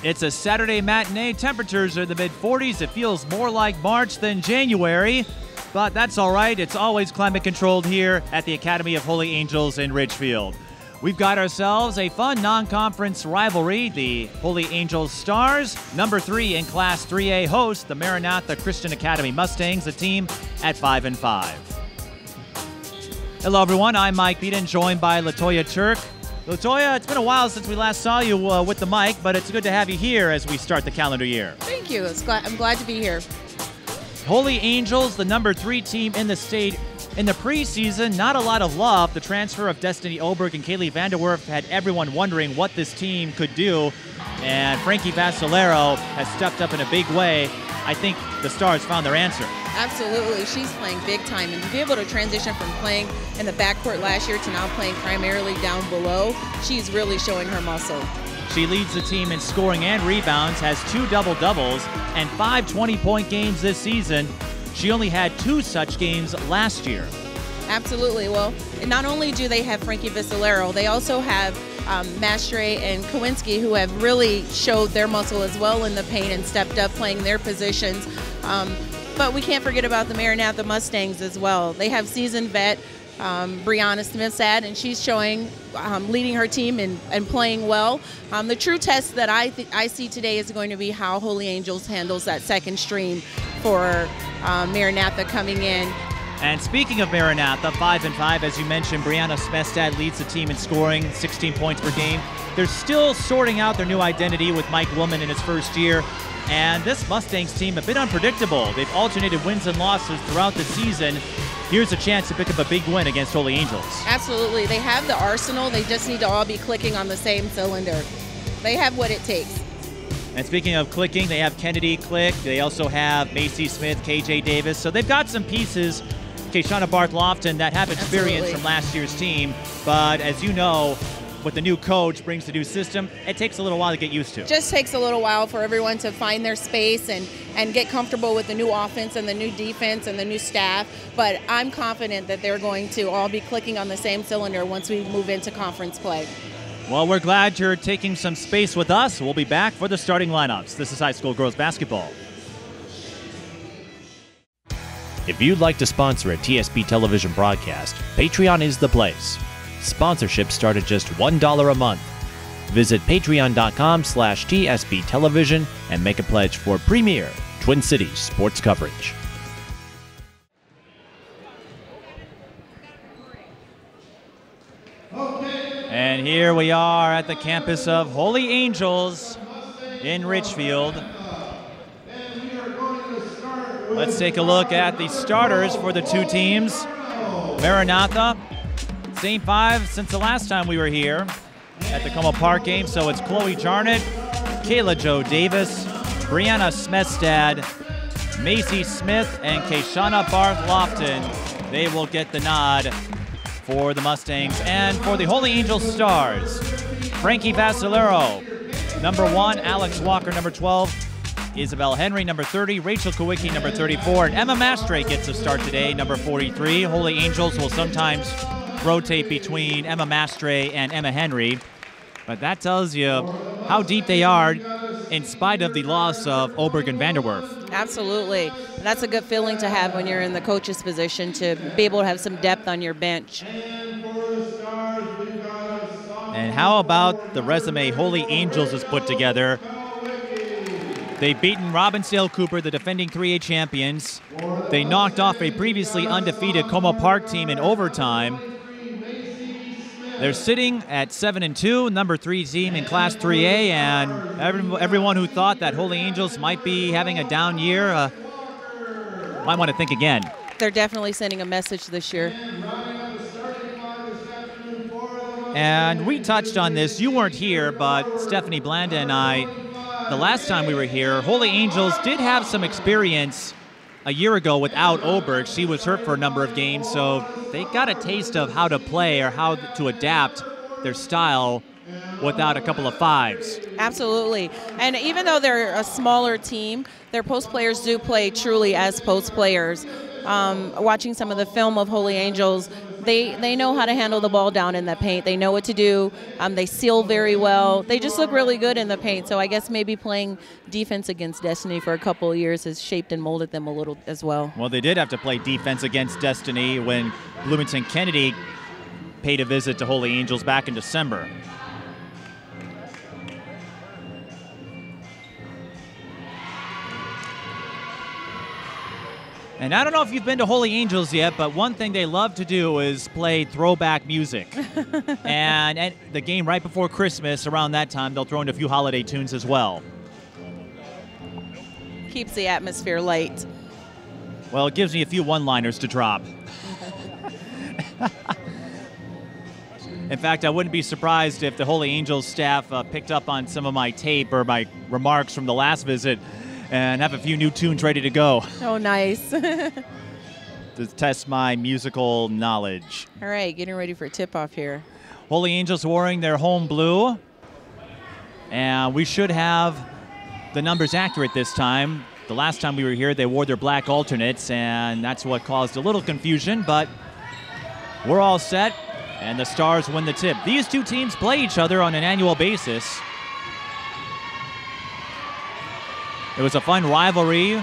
It's a Saturday matinee. Temperatures are in the mid-40s. It feels more like March than January, but that's all right. It's always climate controlled here at the Academy of Holy Angels in Ridgefield. We've got ourselves a fun non-conference rivalry. The Holy Angels Stars, number 3 in Class 3A, host the Maranatha Christian Academy Mustangs, a team at 5-5. Hello, everyone. I'm Mike Peden, joined by LaToya Turk. LaToya, it's been a while since we last saw you with the mic, but it's good to have you here as we start the calendar year. Thank you. I'm glad to be here. Holy Angels, the number 3 team in the state. In the preseason, not a lot of love. The transfer of Destiny Oberg and Kaylee Vanderwerf had everyone wondering what this team could do, and Frankie Vascellaro has stepped up in a big way. I think the Stars found their answer. Absolutely. She's playing big time, and to be able to transition from playing in the backcourt last year to now playing primarily down below, she's really showing her muscle. She leads the team in scoring and rebounds, has 2 double-doubles, and 5 20-point games this season. She only had 2 such games last year. Absolutely. Well, not only do they have Frankie Vascellaro, they also have Mastre and Kowinski, who have really showed their muscle as well in the paint and stepped up playing their positions. But we can't forget about the Maranatha Mustangs as well. They have seasoned vet Elena Smith, and she's showing, leading her team and playing well. The true test that I see today is going to be how Holy Angels handles that second stream for Maranatha coming in. And speaking of Maranatha, 5-5, as you mentioned, Elena Smith leads the team in scoring, 16 points per game. They're still sorting out their new identity with Mike Willman in his first year. And this Mustangs team, a bit unpredictable. They've alternated wins and losses throughout the season. Here's a chance to pick up a big win against Holy Angels. Absolutely. They have the arsenal. They just need to all be clicking on the same cylinder. They have what it takes. And speaking of clicking, they have Kennedy click. They also have Macy Smith, KJ Davis. So they've got some pieces, Charnot Lofton, that have experience from last year's team. But as you know, what the new coach brings the new system, it takes a little while to get used to. Just takes a little while for everyone to find their space and get comfortable with the new offense and the new defense and the new staff. But I'm confident that they're going to all be clicking on the same cylinder once we move into conference play. Well, we're glad you're taking some space with us. We'll be back for the starting lineups. This is high school girls basketball. If you'd like to sponsor a TSP television broadcast, Patreon is the place. Sponsorships start at just $1 a month. Visit patreon.com/TSP television and make a pledge for premier Twin Cities sports coverage. And here we are at the campus of Holy Angels in Ridgefield. Let's take a look at the starters for the two teams. Maranatha, same 5 since the last time we were here at the Como Park game. So it's Chloe Charnot, Kayla Jo Davis, Brianna Smestad, Macy Smith, and Keshana Lofton. They will get the nod for the Mustangs. And for the Holy Angels Stars, Frankie Vascellaro, number 1, Alex Walker, number 12, Isabel Henry, number 30, Rachel Kowicki, number 34, and Emma Mastre gets a start today, number 43. Holy Angels will sometimes rotate between Emma Mastre and Emma Henry, but that tells you how deep they are in spite of the loss of Oberg and Vanderwerf. Absolutely. That's a good feeling to have when you're in the coach's position, to be able to have some depth on your bench. And how about the resume Holy Angels has put together? They've beaten Robbinsdale Cooper, the defending 3A champions. They knocked off a previously undefeated Como Park team in overtime. They're sitting at 7-2, number 3 team in Class 3A, and everyone who thought that Holy Angels might be having a down year might want to think again. They're definitely sending a message this year. And we touched on this. You weren't here, but Stephanie Blanda and I, the last time we were here, Holy Angels did have some experience a year ago without Oberg. She was hurt for a number of games, so they got a taste of how to play or how to adapt their style without a couple of 5s. Absolutely. And even though they're a smaller team, their post players do play truly as post players. Watching some of the film of Holy Angels, they know how to handle the ball down in the paint. They know what to do. They seal very well. They just look really good in the paint. So I guess maybe playing defense against Destiny for a couple of years has shaped and molded them a little as well. Well, they did have to play defense against Destiny when Bloomington Kennedy paid a visit to Holy Angels back in December. And I don't know if you've been to Holy Angels yet, but one thing they love to do is play throwback music. And at the game right before Christmas, around that time, they'll throw in a few holiday tunes as well. Keeps the atmosphere light. Well, it gives me a few one-liners to drop. In fact, I wouldn't be surprised if the Holy Angels staff picked up on some of my tape or my remarks from the last visit and have a few new tunes ready to go. Oh, nice. To test my musical knowledge. All right, getting ready for tip-off here. Holy Angels wearing their home blue. And we should have the numbers accurate this time. The last time we were here, they wore their black alternates, and that's what caused a little confusion, but we're all set, and the Stars win the tip. These two teams play each other on an annual basis. It was a fun rivalry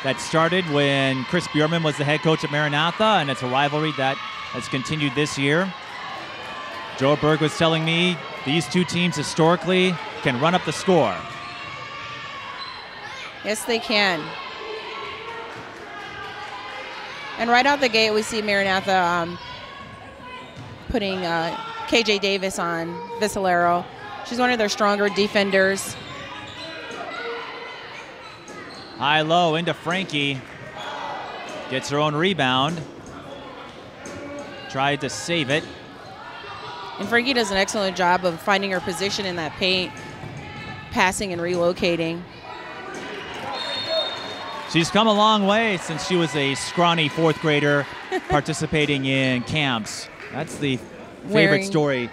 that started when Chris Bjorman was the head coach at Maranatha, and it's a rivalry that has continued this year. Joe Berg was telling me these two teams historically can run up the score. Yes, they can. And right out the gate, we see Maranatha putting KJ Davis on Vascellaro. She's one of their stronger defenders. High-low into Frankie. Gets her own rebound. Tried to save it. And Frankie does an excellent job of finding her position in that paint, passing and relocating. She's come a long way since she was a scrawny fourth grader participating in camps. That's the favorite story.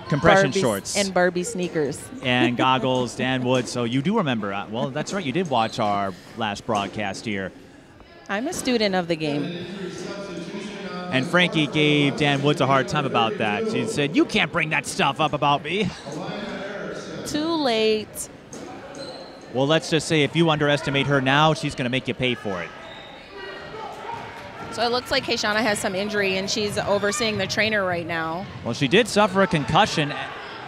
Compression shorts. And Barbie sneakers. And goggles, Dan Wood. So you do remember. Well, that's right. You did watch our last broadcast here. I'm a student of the game. And Frankie gave Dan Woods a hard time about that. She said, "You can't bring that stuff up about me." Too late. Well, let's just say if you underestimate her now, she's going to make you pay for it. So it looks like Keshana has some injury, and she's overseeing the trainer right now. Well, she did suffer a concussion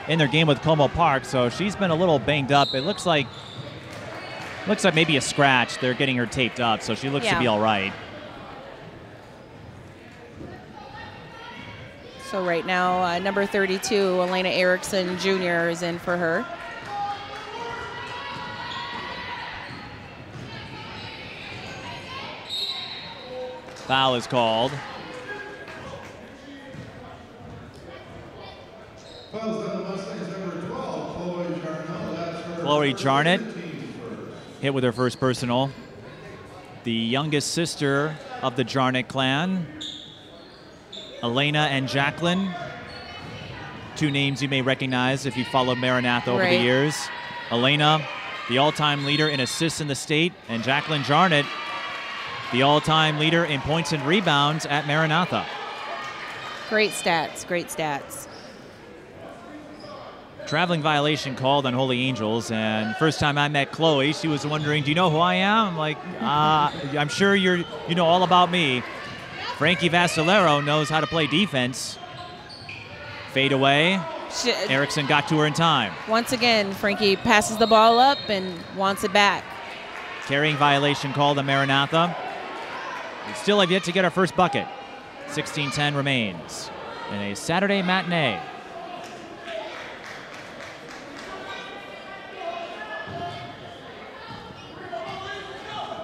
in their game with Como Park, so she's been a little banged up. It looks like maybe a scratch. They're getting her taped up, so she looks to be all right. So right now, number 32, Elena Eriksson Jr. is in for her. Foul is called. Chloe Charnot hit with her first personal. The youngest sister of the Charnot clan, Elena and Jacqueline. Two names you may recognize if you followed Maranatha over the years. Elena, the all-time leader in assists in the state, and Jacqueline Charnot, the all-time leader in points and rebounds at Maranatha. Great stats, great stats. Traveling violation called on Holy Angels, and first time I met Chloe, she was wondering, "Do you know who I am?" I'm like, "I'm sure you know all about me." Frankie Vascellaro knows how to play defense. Fade away. Eriksson got to her in time. Once again, Frankie passes the ball up and wants it back. Carrying violation called on Maranatha. We still have yet to get our first bucket. 16-10 remains in a Saturday matinee.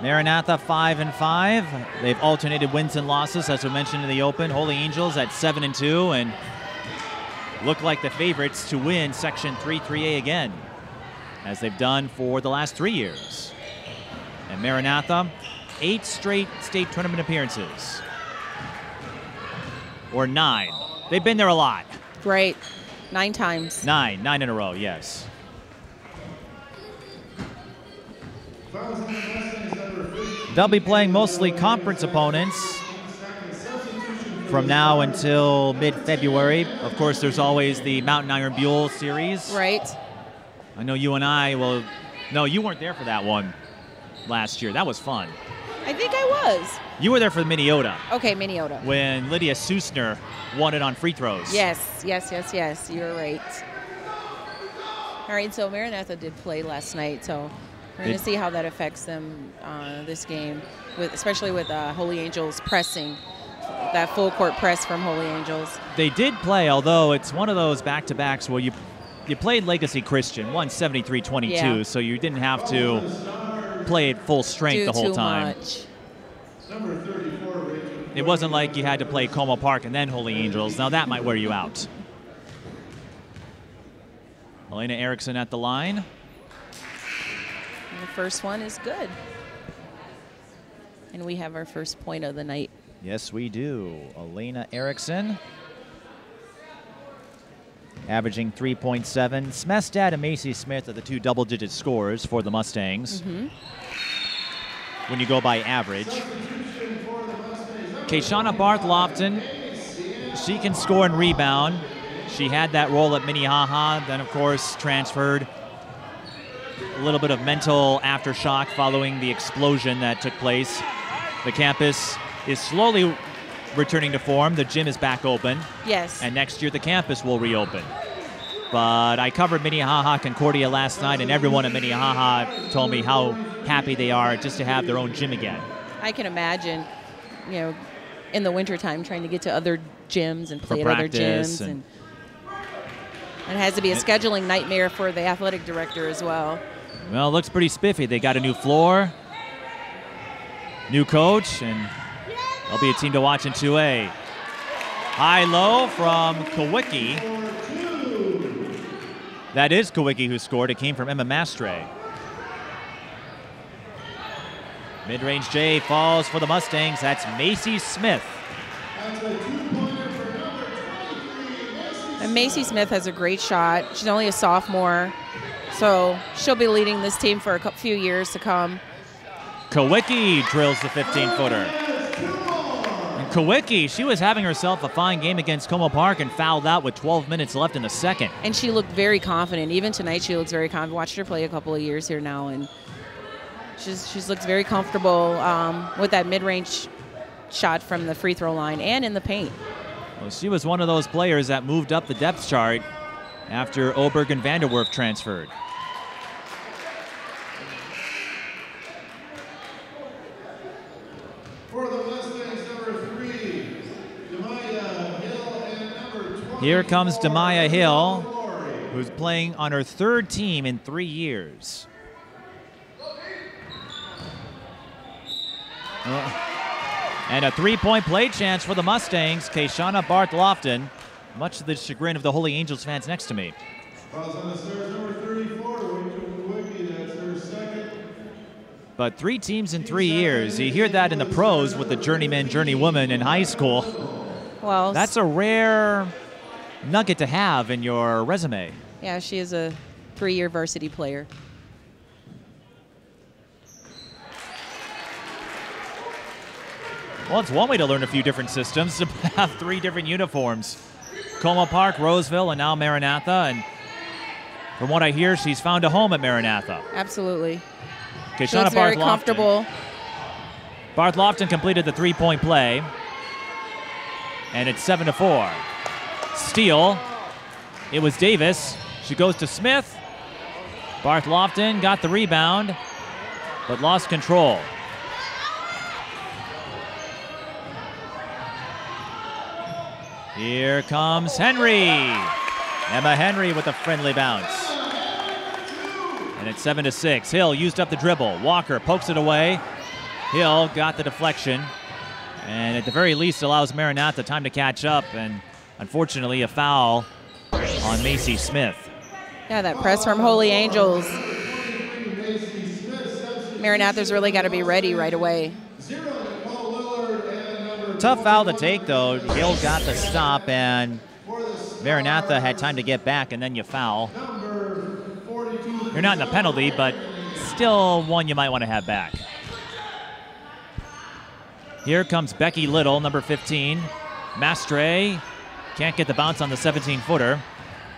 Maranatha 5-5. They've alternated wins and losses, as we mentioned in the open. Holy Angels at 7-2 and look like the favorites to win Section 3-3A again, as they've done for the last 3 years. And Maranatha, 8 straight state tournament appearances. Or 9. They've been there a lot. Right. 9 times. 9 in a row, yes. They'll be playing mostly conference opponents. from now until mid-February. Of course, there's always the Mountain Iron Buell series. Right. I know you and I will. No, you weren't there for that one last year. That was fun. I think I was. You were there for the Minneota. Okay, Minneota. When Lydia Susner won it on free throws. Yes. You're right. All right, so Maranatha did play last night, so we're going to see how that affects them this game, especially with Holy Angels pressing, that full court press from Holy Angels. They did play, although it's one of those back-to-backs where you played Legacy Christian, won 73-22, so you didn't have to play at full strength the whole time. Much. It wasn't like you had to play Como Park and then Holy Angels. Now that might wear you out. Elena Eriksson at the line. And the first one is good. And we have our first point of the night. Yes, we do. Elena Eriksson, averaging 3.7. Smestad and Macy Smith are the two double-digit scorers for the Mustangs. When you go by average. Charnot Barth-Lofton, she can score and rebound. She had that role at Minnehaha, then of course transferred. A little bit of mental aftershock following the explosion that took place. The campus is slowly returning to form. The gym is back open. Yes. And next year the campus will reopen. But I covered Minnehaha Concordia last night, and everyone at Minnehaha told me how happy they are just to have their own gym again. I can imagine, you know, in the wintertime trying to get to other gyms and play at other gyms. And it has to be a scheduling nightmare for the athletic director as well. Well, it looks pretty spiffy. They got a new floor, new coach, and they'll be a team to watch in 2A. High-low from Kawicki. That is Kawicki who scored. It came from Emma Mastre. Mid-range J falls for the Mustangs. That's Macy Smith. And Macy Smith has a great shot. She's only a sophomore, so she'll be leading this team for a few years to come. Kawicki drills the 15-footer. And Kawicki, she was having herself a fine game against Como Park and fouled out with 12 minutes left in the second. And she looked very confident. Even tonight, she looks very confident. Watched her play a couple of years here now, and she looks very comfortable with that mid-range shot from the free throw line and in the paint. Well, she was one of those players that moved up the depth chart after Oberg and Vanderwerf transferred. For the Mustangs, number 3, Demaya Hill, and number 20. Here comes Demaya Hill, who's playing on her third team in 3 years. And a three-point play chance for the Mustangs. Charnot Barth-Lofton, much to the chagrin of the Holy Angels fans next to me. But 3 teams in 3 years. You hear that in the pros with the journeymen, journeywomen in high school. Well, that's a rare nugget to have in your resume. Yeah, she is a 3-year varsity player. Well, it's one way to learn a few different systems, to have 3 different uniforms. Como Park, Roseville, and now Maranatha. And from what I hear, she's found a home at Maranatha. Absolutely. Okay, she looks very comfortable. Barth-Lofton completed the 3-point play. And it's 7-4. Steal. It was Davis. She goes to Smith. Barth-Lofton got the rebound, but lost control. Here comes Henry. Emma Henry with a friendly bounce. And it's 7-6. Hill used up the dribble. Walker pokes it away. Hill got the deflection. And at the very least allows Maranatha time to catch up. And unfortunately a foul on Macy Smith. Yeah, that press from Holy Angels. Maranatha's really got to be ready right away. Tough foul to take, though. Hill got the stop, and Maranatha had time to get back, and then you foul. You're not in the penalty, but still one you might want to have back. Here comes Becky Little, number 15. Mastre can't get the bounce on the 17-footer.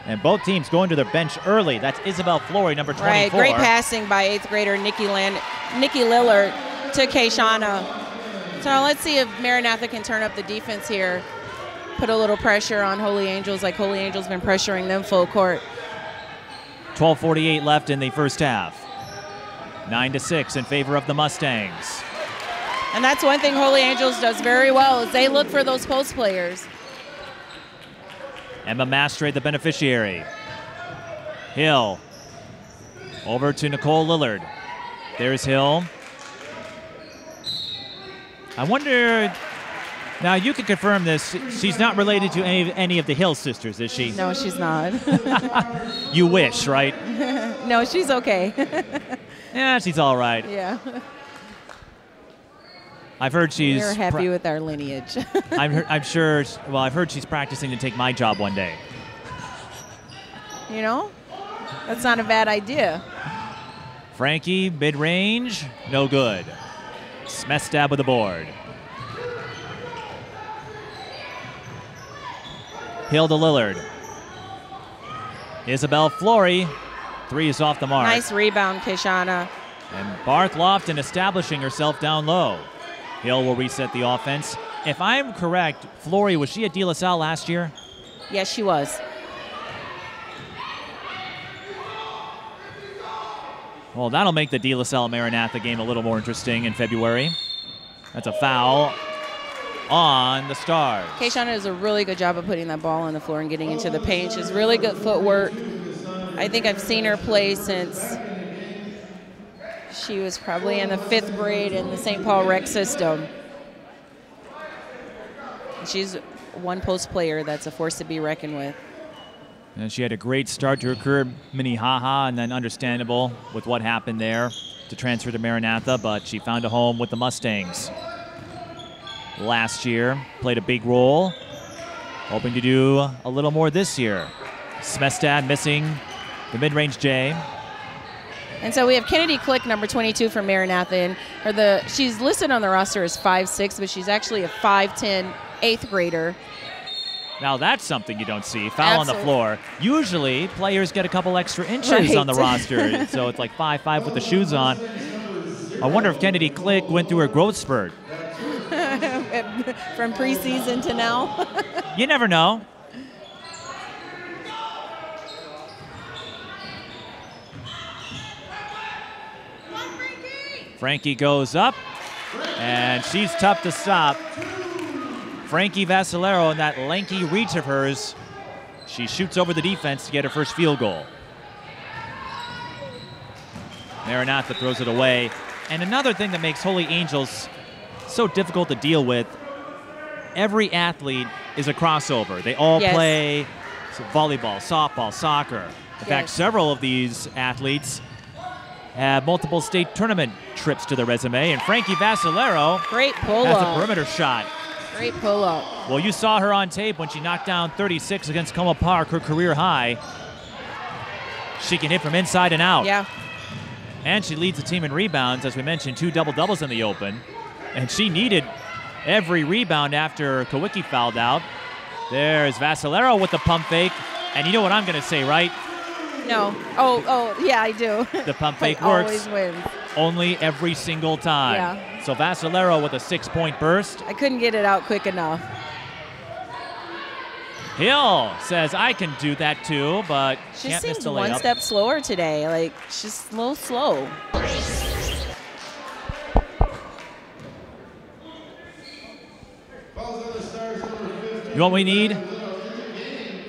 And both teams going to their bench early. That's Isabel Flory, number 24. Right, great passing by 8th grader Nikki Lillard to Kayshana. So let's see if Maranatha can turn up the defense here. Put a little pressure on Holy Angels, like Holy Angels been pressuring them full court. 12:48 left in the first half. 9-6 in favor of the Mustangs. And that's one thing Holy Angels does very well, is they look for those post players. Emma Mastre, the beneficiary. Hill over to Nicole Lillard. There's Hill. I wonder, now you can confirm this, she's not related to any of the Hill sisters, is she? No, she's not. You wish, right? No, she's okay. Yeah, she's all right. Yeah. I've heard she's... We're happy with our lineage. I'm sure, well, I've heard she's practicing to take my job one day. You know, that's not a bad idea. Frankie, mid-range, no good. Smith stab with the board. Hill to Lillard. Isabel Flory, 3 is off the mark. Nice rebound, Kayshana. And Barth Lofton establishing herself down low. Hill will reset the offense. If I'm correct, Flory, was she at De La Salle last year? Yes, she was. Well, that'll make the De La Salle Maranatha game a little more interesting in February. That's a foul on the Stars. Kayshana does a really good job of putting that ball on the floor and getting into the paint. She's really good footwork. I think I've seen her play since she was probably in the 5th grade in the St. Paul Rec system. She's one post player that's a force to be reckoned with. And she had a great start to her career, Minnehaha, and then understandable with what happened there to transfer to Maranatha, but she found a home with the Mustangs last year, played a big role, hoping to do a little more this year. Smestad missing the mid-range J. And so we have Kennedy Click, number 22 from Maranatha, and she's listed on the roster as 5'6", but she's actually a 5'10", 8th grader. Now that's something you don't see. Foul on the floor. Usually players get a couple extra inches right on the roster, so it's like 5'5" with the shoes on. I wonder if Kennedy Click went through her growth spurt. From preseason to now. You never know. Frankie goes up, and she's tough to stop. Frankie Vascellaro in that lanky reach of hers. She shoots over the defense to get her first field goal. Maranatha throws it away. And another thing that makes Holy Angels so difficult to deal with, every athlete is a crossover. They all play volleyball, softball, soccer. In fact, several of these athletes have multiple state tournament trips to their resume. And Frankie Vascellaro has a perimeter shot. Great pull-up. Well, you saw her on tape when she knocked down 36 against Como Park, her career high. She can hit from inside and out. Yeah. And she leads the team in rebounds, as we mentioned, 2 double-doubles in the Open. And she needed every rebound after Kowicki fouled out. There's Vascellaro with the pump fake. And you know what I'm going to say, right? No. Oh, yeah, I do. The pump fake works. Always wins. Only every single time. Yeah. So Vascellaro with a 6-point burst. I couldn't get it out quick enough. Hill says, I can do that too, but she can't miss seems the layup. one step slower today. Like, she's a little slow. You know what we need?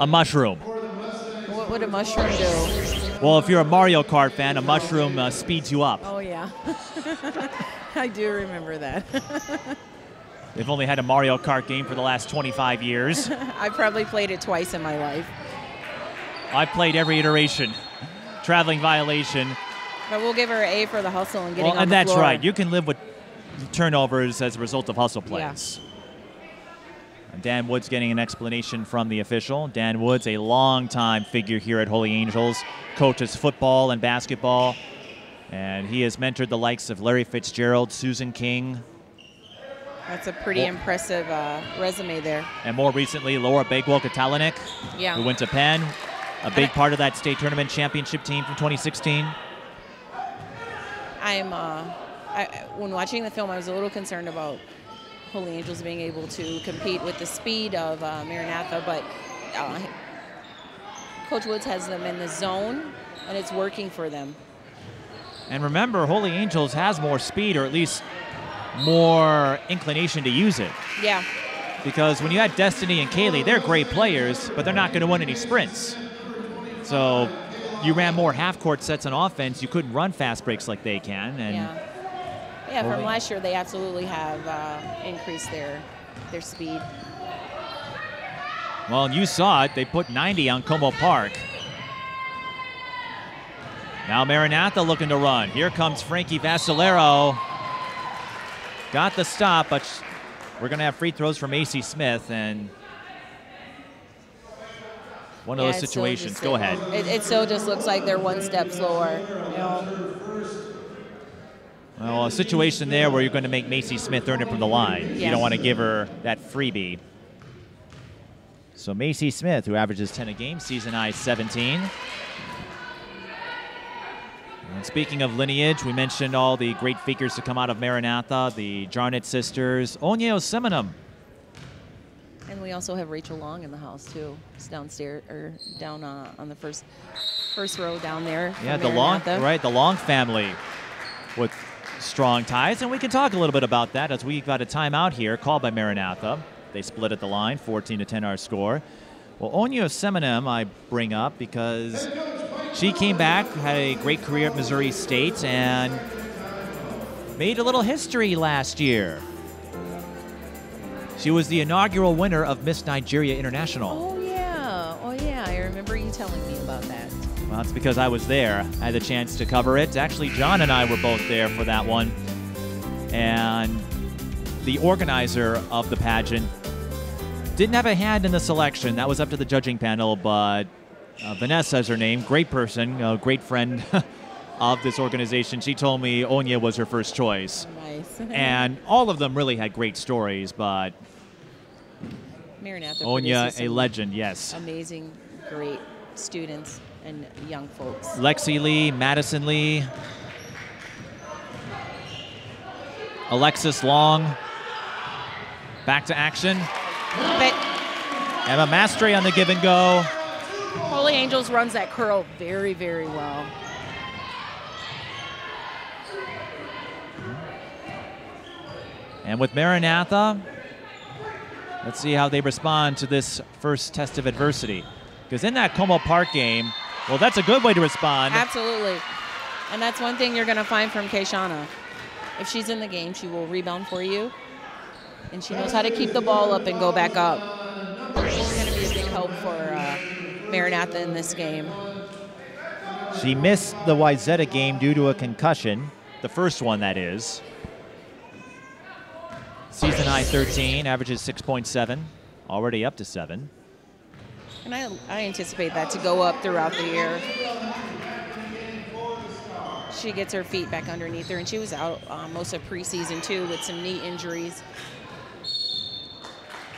A mushroom. What would a mushroom do? Well, if you're a Mario Kart fan, a mushroom speeds you up. Oh, yeah. I do remember that. They've only had a Mario Kart game for the last 25 years. I probably played it twice in my life. I've played every iteration. Traveling violation. But we'll give her an A for the hustle and getting on the floor. And that's right. You can live with turnovers as a result of hustle plays. And Dan Woods getting an explanation from the official. Dan Woods, a longtime figure here at Holy Angels, coaches football and basketball. And he has mentored the likes of Larry Fitzgerald, Susan King, That's a pretty impressive resume there. And more recently, Laura Bagwell-Katalinik, who went to Penn, a big part of that state tournament championship team from 2016. When watching the film, I was a little concerned about Holy Angels being able to compete with the speed of Maranatha, but Coach Woods has them in the zone, and it's working for them. And remember, Holy Angels has more speed, or at least more inclination to use it. Yeah. Because when you had Destiny and Kaylee, they're great players, but they're not going to win any sprints. So you ran more half-court sets on offense. You couldn't run fast breaks like they can. And yeah, from last year, they absolutely have increased their speed. Well, and you saw it. They put 90 on Como Park. Now Maranatha looking to run. Here comes Frankie Vascellaro. Got the stop, but we're going to have free throws for Macy Smith. And one of those situations. Go ahead. It still just looks like they're one step slower. Well, a situation there where you're going to make Macy Smith earn it from the line. Yes. You don't want to give her that freebie. So Macy Smith, who averages 10 a game, season high 17. And speaking of lineage, we mentioned all the great figures to come out of Maranatha, the Charnot sisters, Onye Oseminum. And we also have Rachel Long in the house too. It's downstairs, or down on the first row down there. Yeah, the Long family with strong ties, and we can talk a little bit about that as we've got a timeout here called by Maranatha. They split at the line, 14-10 our score. Well, Onye Oseminum I bring up because she came back, had a great career at Missouri State, and made a little history last year. She was the inaugural winner of Miss Nigeria International. Oh yeah, I remember you telling me about that. Well, that's because I was there. I had the chance to cover it. Actually, John and I were both there for that one. And the organizer of the pageant didn't have a hand in the selection. That was up to the judging panel, but Vanessa is her name, great person, a great friend of this organization. She told me Onye was her first choice. Nice. And all of them really had great stories, but Maranatha Onye, a legend, yes. Amazing, great students and young folks. Lexi Lee, Madison Lee, Alexis Long, back to action. But Emma Mastre on the give and go. Holy Angels runs that curl very, very well. And with Maranatha, let's see how they respond to this first test of adversity. Because in that Como Park game, well, that's a good way to respond. Absolutely. And that's one thing you're going to find from Kayshana. If she's in the game, she will rebound for you. And she knows how to keep the ball up and go back up. She's going to be a big help for Maranatha in this game. She missed the Wyzetta game due to a concussion. The first one, that is. Season high 13, averages 6.7, already up to 7. And I anticipate that to go up throughout the year. She gets her feet back underneath her, and she was out most of preseason too with some knee injuries.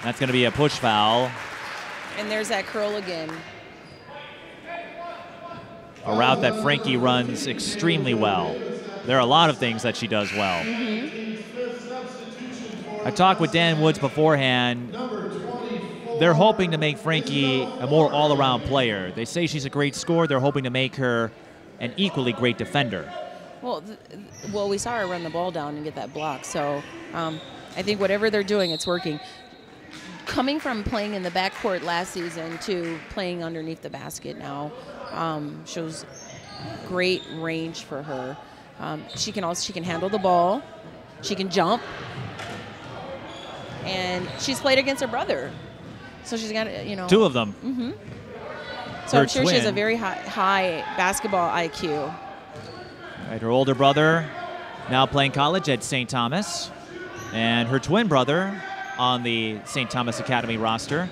That's going to be a push foul. And there's that curl again. A route that Frankie runs extremely well. There are a lot of things that she does well. I talked with Dan Woods beforehand. They're hoping to make Frankie a more all-around player. They say she's a great scorer. They're hoping to make her an equally great defender. Well, we saw her run the ball down and get that block. So I think whatever they're doing, it's working. Coming from playing in the backcourt last season to playing underneath the basket now shows great range for her. She can handle the ball. She can jump. And she's played against her brother. So she's got, two of them. Mm-hmm. So I'm sure she has a very high basketball IQ. Right, her older brother now playing college at St. Thomas. And her twin brother on the St. Thomas Academy roster.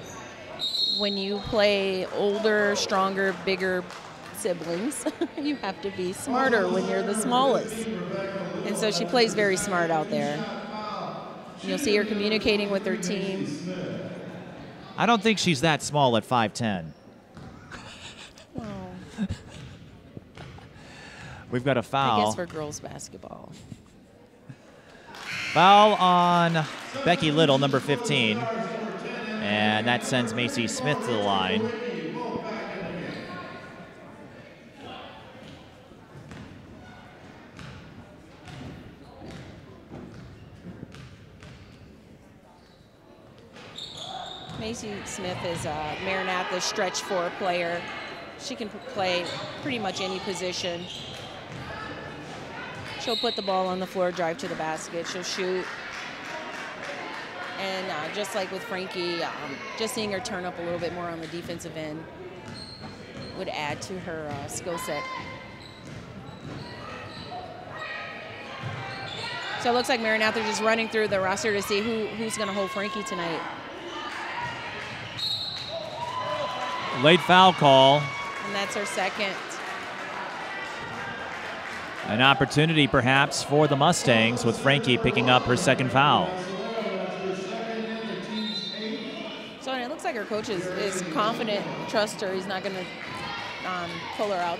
When you play older, stronger, bigger siblings, you have to be smarter when you're the smallest. And so she plays very smart out there. You'll see her communicating with her team. I don't think she's that small at 5'10". Oh, We've got a foul. I guess for girls basketball. Foul on Becky Little, number 15. And that sends Macy Smith to the line. Macy Smith is Maranatha's stretch 4 player. She can play pretty much any position. She'll put the ball on the floor, drive to the basket. She'll shoot. And just like with Frankie, just seeing her turn up a little bit more on the defensive end would add to her skill set. So it looks like Maranatha just running through the roster to see who's going to hold Frankie tonight. Late foul call. And that's her second. An opportunity perhaps for the Mustangs with Frankie picking up her second foul. So it looks like her coach is confident, trust her. He's not going to pull her out.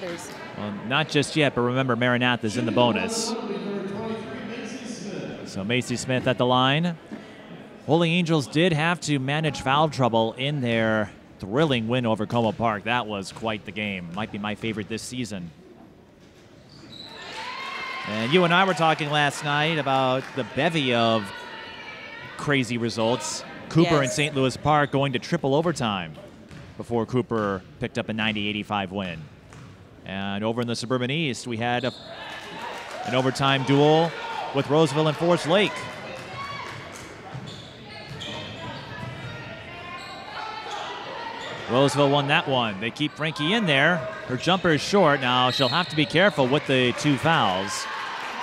Well, not just yet, but remember Maranatha's in the bonus. So Macy Smith at the line. Holy Angels did have to manage foul trouble in their thrilling win over Como Park. That was quite the game. Might be my favorite this season. And you and I were talking last night about the bevy of crazy results. Cooper and St. Louis Park going to triple overtime before Cooper picked up a 90-85 win. And over in the Suburban East, we had an overtime duel with Roseville and Forest Lake. Roseville won that one. They keep Frankie in there. Her jumper is short. Now she'll have to be careful with the 2 fouls.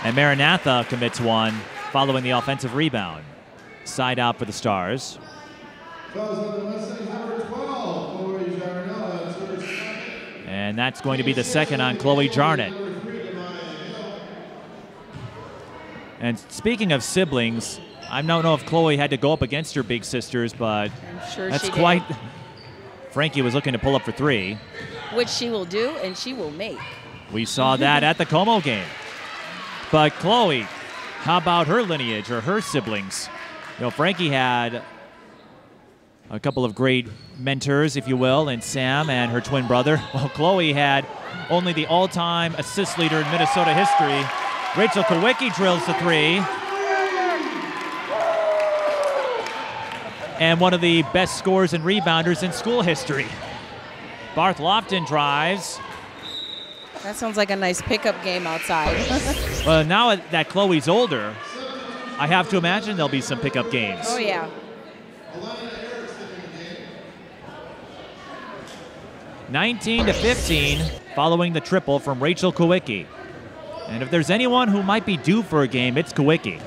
And Maranatha commits one following the offensive rebound. Side out for the Stars. And that's going to be the second on Chloe Charnot. And speaking of siblings, I don't know if Chloe had to go up against her big sisters, but I'm sure that's she quite... did. Frankie was looking to pull up for 3. Which she will do, and she will make. We saw that at the Como game. But Chloe, how about her lineage or her siblings? You know, Frankie had a couple of great mentors, if you will, in Sam and her twin brother. Well, Chloe had only the all-time assist leader in Minnesota history. Rachel Kowicki drills the 3. And one of the best scorers and rebounders in school history. Barth Lofton drives. That sounds like a nice pickup game outside. Well, now that Chloe's older, I have to imagine there'll be some pickup games. Oh, yeah. 19-15 following the triple from Rachel Kowicki. And if there's anyone who might be due for a game, it's Kowicki.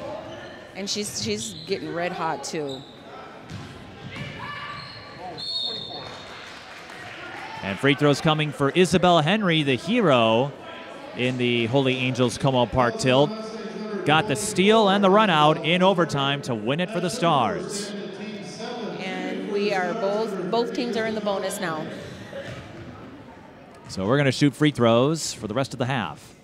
And she's getting red hot, too. And free throws coming for Isabel Henry, the hero in the Holy Angels Como Park tilt. Got the steal and the run out in overtime to win it for the Stars. And we are both teams are in the bonus now. So we're going to shoot free throws for the rest of the half.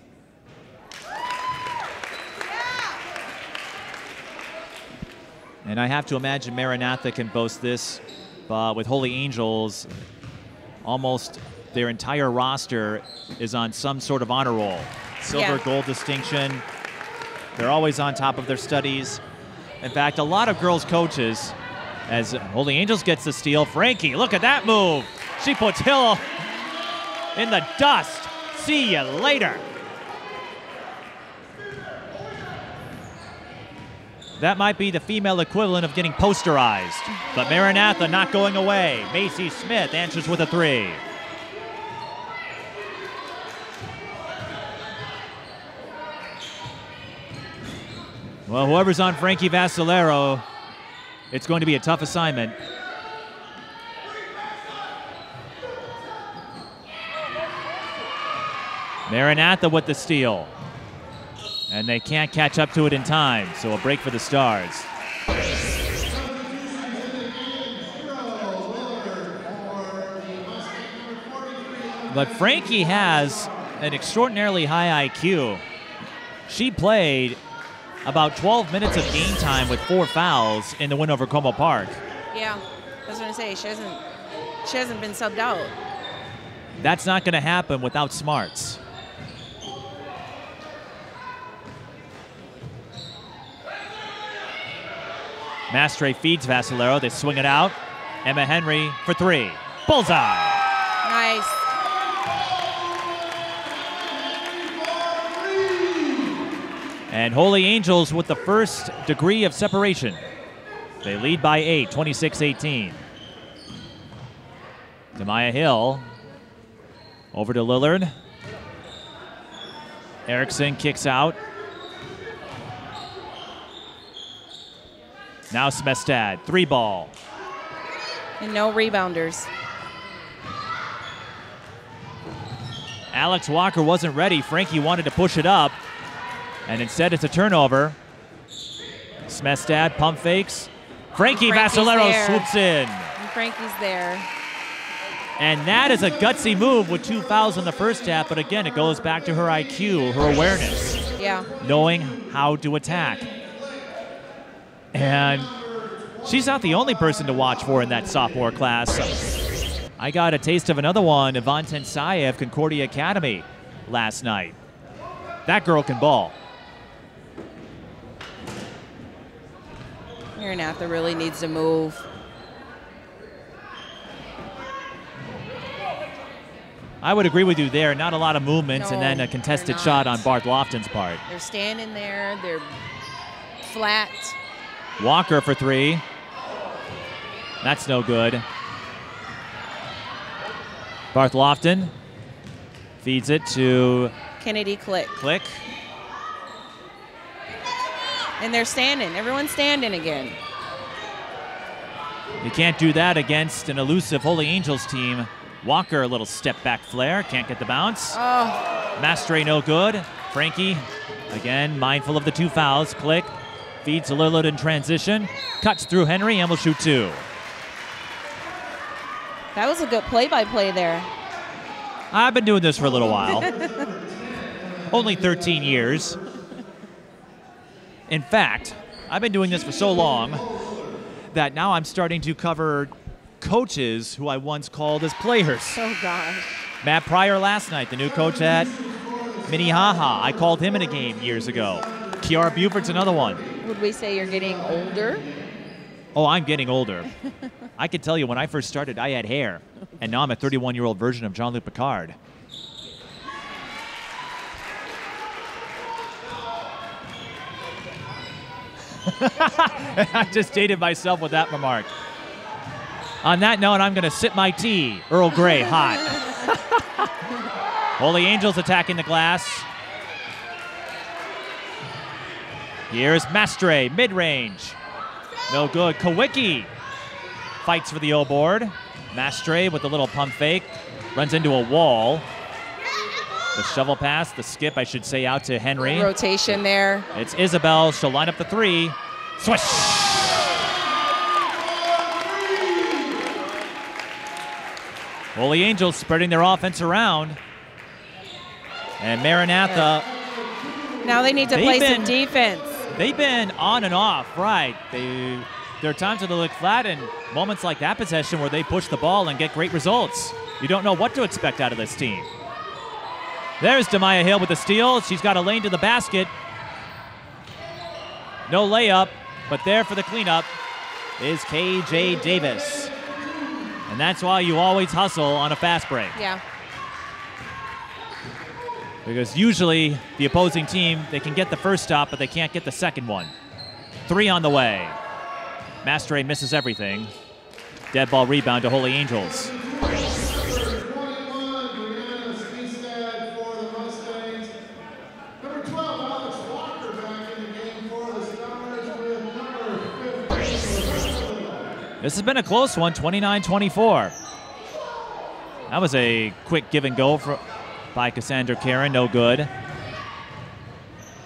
And I have to imagine Maranatha can boast this, but with Holy Angels, almost their entire roster is on some sort of honor roll. Silver, gold distinction. They're always on top of their studies. In fact, a lot of girls coaches, as Holy Angels gets the steal. Frankie, look at that move. She puts Hill in the dust. See you later. That might be the female equivalent of getting posterized. But Maranatha not going away. Macy Smith answers with a 3. Well, whoever's on Frankie Vascellaro, it's going to be a tough assignment. Maranatha with the steal. And they can't catch up to it in time, so a break for the Stars. But Frankie has an extraordinarily high IQ. She played about 12 minutes of game time with 4 fouls in the win over Como Park. Yeah, I was going to say, she hasn't been subbed out. That's not going to happen without smarts. Mastre feeds Vascellaro. They swing it out. Emma Henry for 3. Bullseye. Nice. And Holy Angels with the first degree of separation. They lead by 8, 26-18. Demaya Hill over to Lillard. Eriksson kicks out. Now Smestad, 3 ball. And no rebounders. Alex Walker wasn't ready. Frankie wanted to push it up. And instead it's a turnover. Smestad pump fakes. Frankie Vascellaro swoops in. And Frankie's there. And that is a gutsy move with 2 fouls in the first half. But again, it goes back to her IQ, her awareness. Yeah. Knowing how to attack. And she's not the only person to watch for in that sophomore class. I got a taste of another one, Yvonne Tensayev, Concordia Academy, last night. That girl can ball. Maranatha really needs to move. I would agree with you there. Not a lot of movements, and then a contested shot on Bart Lofton's part. They're standing there. They're flat. Walker for 3. That's no good. Barth Lofton feeds it to Kennedy Click. Click. And they're standing. Everyone's standing again. You can't do that against an elusive Holy Angels team. Walker, a little step back flare. Can't get the bounce. Oh. Mastre, no good. Frankie, again, mindful of the 2 fouls. Click. Feeds to Lillard in transition. Cuts through Henry and will shoot 2. That was a good play-by-play there. I've been doing this for a little while. Only 13 years. In fact, I've been doing this for so long that now I'm starting to cover coaches who I once called as players. Oh, God. Matt Pryor last night, the new coach at Minnehaha. I called him in a game years ago. Kiara Buford's another one. Would we say you're getting older? Oh, I'm getting older. I could tell you when I first started, I had hair. And now I'm a 31-year-old version of Jean-Luc Picard. I just dated myself with that remark. On that note, I'm going to sip my tea. Earl Grey, hot. Holy Angels attacking the glass. Here's Mastre, mid-range. No good. Kowicki fights for the O board. Mastre with a little pump fake. Runs into a wall. The shovel pass, the skip, I should say, out to Henry. Rotation there. It's Isabel. She'll line up the 3. Swish! Holy Angels spreading their offense around. And Maranatha. Now they need to play some defense. They've been on and off, right. There are times where they look flat and moments like that possession where they push the ball and get great results. You don't know what to expect out of this team. There's Demaya Hill with the steal. She's got a lane to the basket. No layup, but there for the cleanup is KJ Davis. And that's why you always hustle on a fast break. Yeah. Because usually the opposing team, they can get the first stop, but they can't get the second one. 3 on the way. Mastre misses everything. Dead ball rebound to Holy Angels. This has been a close one, 29-24. That was a quick give and go by Cassandra Karen, no good.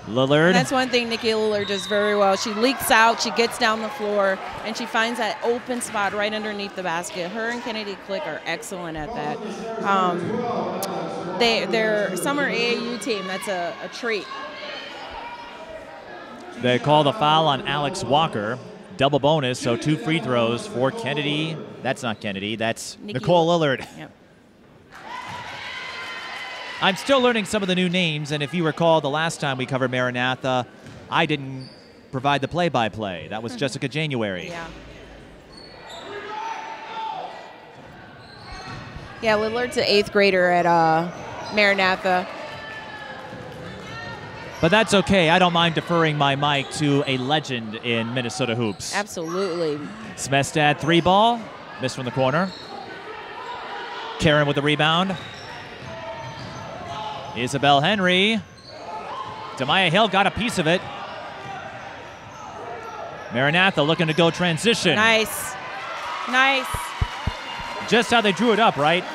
Lillard. And that's one thing Nikki Lillard does very well. She leaks out, she gets down the floor, and she finds that open spot right underneath the basket. Her and Kennedy Click are excellent at that. Their summer AAU team, that's a treat. They call the foul on Alex Walker. Double bonus, so 2 free throws for Kennedy. That's not Kennedy, that's Nicole Lillard. Yep. I'm still learning some of the new names, and if you recall, the last time we covered Maranatha, I didn't provide the play-by-play. That was Jessica January. Yeah. Yeah, Lillard's an 8th grader at Maranatha. But that's okay. I don't mind deferring my mic to a legend in Minnesota hoops. Absolutely. Smestad 3-ball, missed from the corner. Karen with the rebound. Isabel Henry. Demaya Hill got a piece of it. Maranatha looking to go transition. Nice. Nice. Just how they drew it up, right?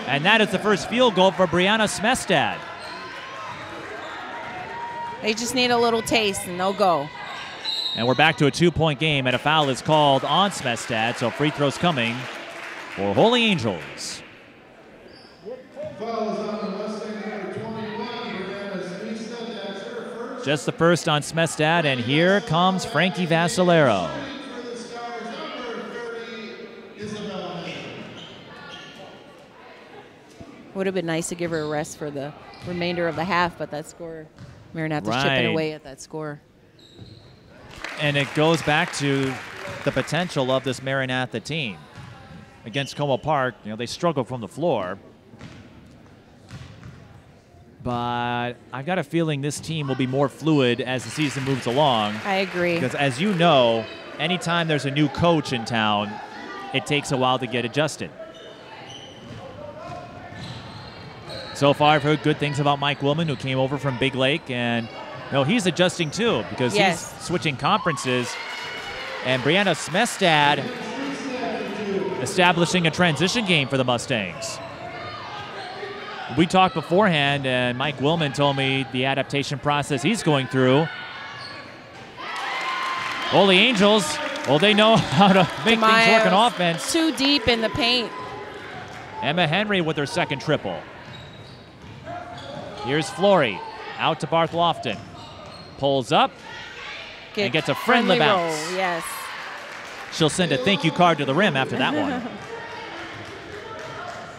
And that is the first field goal for Brianna Smestad. They just need a little taste and they'll go. And we're back to a 2-point game, and a foul is called on Smestad, so free throws coming for Holy Angels. Just the first on Smestad, and here comes Frankie Vascellaro. Would have been nice to give her a rest for the remainder of the half, but that score, Maranatha's chipping away at that score. And it goes back to the potential of this Maranatha team. Against Como Park, they struggle from the floor. But I've got a feeling this team will be more fluid as the season moves along. I agree. Because as you know, anytime there's a new coach in town, it takes a while to get adjusted. So far, I've heard good things about Mike Willman, who came over from Big Lake, and he's adjusting too because he's switching conferences. And Brianna Smestad establishing a transition game for the Mustangs. We talked beforehand, and Mike Willman told me the adaptation process he's going through. Holy Angels, well, they know how to make things work on offense. Too deep in the paint. Emma Henry with her second triple. Here's Flory, out to Barth Lofton. Pulls up and gets a friendly bounce. Roll, yes. She'll send a thank you card to the rim after that one.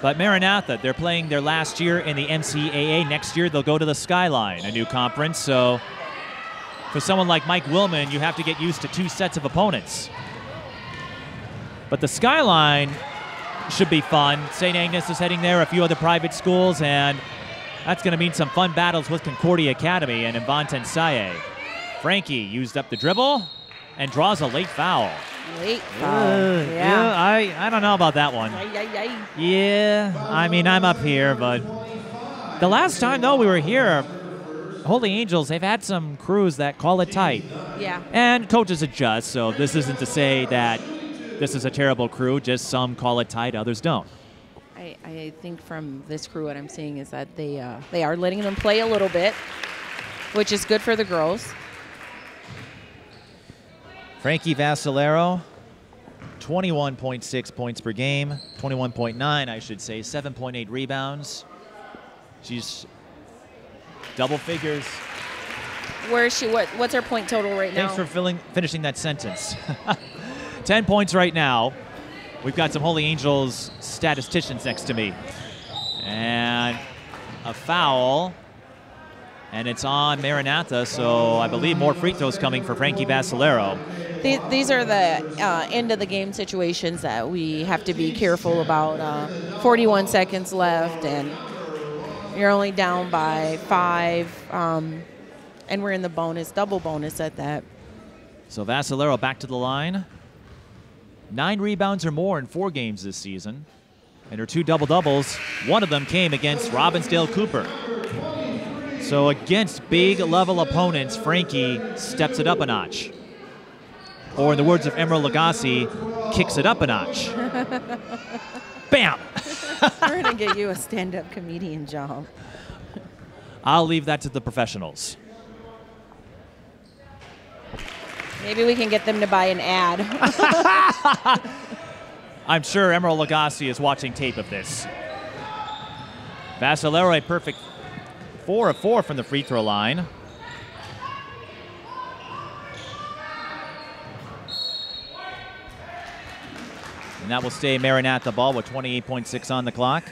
But Maranatha, they're playing their last year in the NCAA. Next year, they'll go to the Skyline, a new conference. So for someone like Mike Willman, you have to get used to 2 sets of opponents. But the Skyline should be fun. St. Agnes is heading there, a few other private schools, and that's going to mean some fun battles with Concordia Academy and Invante Saye. Frankie used up the dribble and draws a late foul. Late foul. Yeah, I don't know about that one. Yeah, I mean, I'm up here, but the last time, though, we were here, Holy Angels, they've had some crews that call it tight. Yeah. And coaches adjust, so this isn't to say that this is a terrible crew, just some call it tight, others don't. I think from this crew, what I'm seeing is that they are letting them play a little bit, which is good for the girls. Frankie Vascellaro, 21.6 points per game, 21.9, I should say, 7.8 rebounds. She's double figures. Where is she? What's her point total right now? Thanks for finishing that sentence. 10 points right now. We've got some Holy Angels statisticians next to me. And a foul. And it's on Maranatha, so I believe more free throws coming for Frankie Vascellaro. These are the end of the game situations that we have to be careful about. 41 seconds left, and you're only down by 5. And we're in the double bonus at that. So Vascellaro back to the line. 9 rebounds or more in 4 games this season. And her 2 double-doubles, one of them came against Robbinsdale Cooper. So against big-level opponents, Frankie steps it up a notch. Or in the words of Emerald Lagasse, kicks it up a notch. Bam! We're going to get you a stand-up comedian job. I'll leave that to the professionals. Maybe we can get them to buy an ad. I'm sure Emerald Lagasse is watching tape of this. Vascellaro a perfect 4 of 4 from the free throw line. And that will stay Maranatha ball with 28.6 on the clock.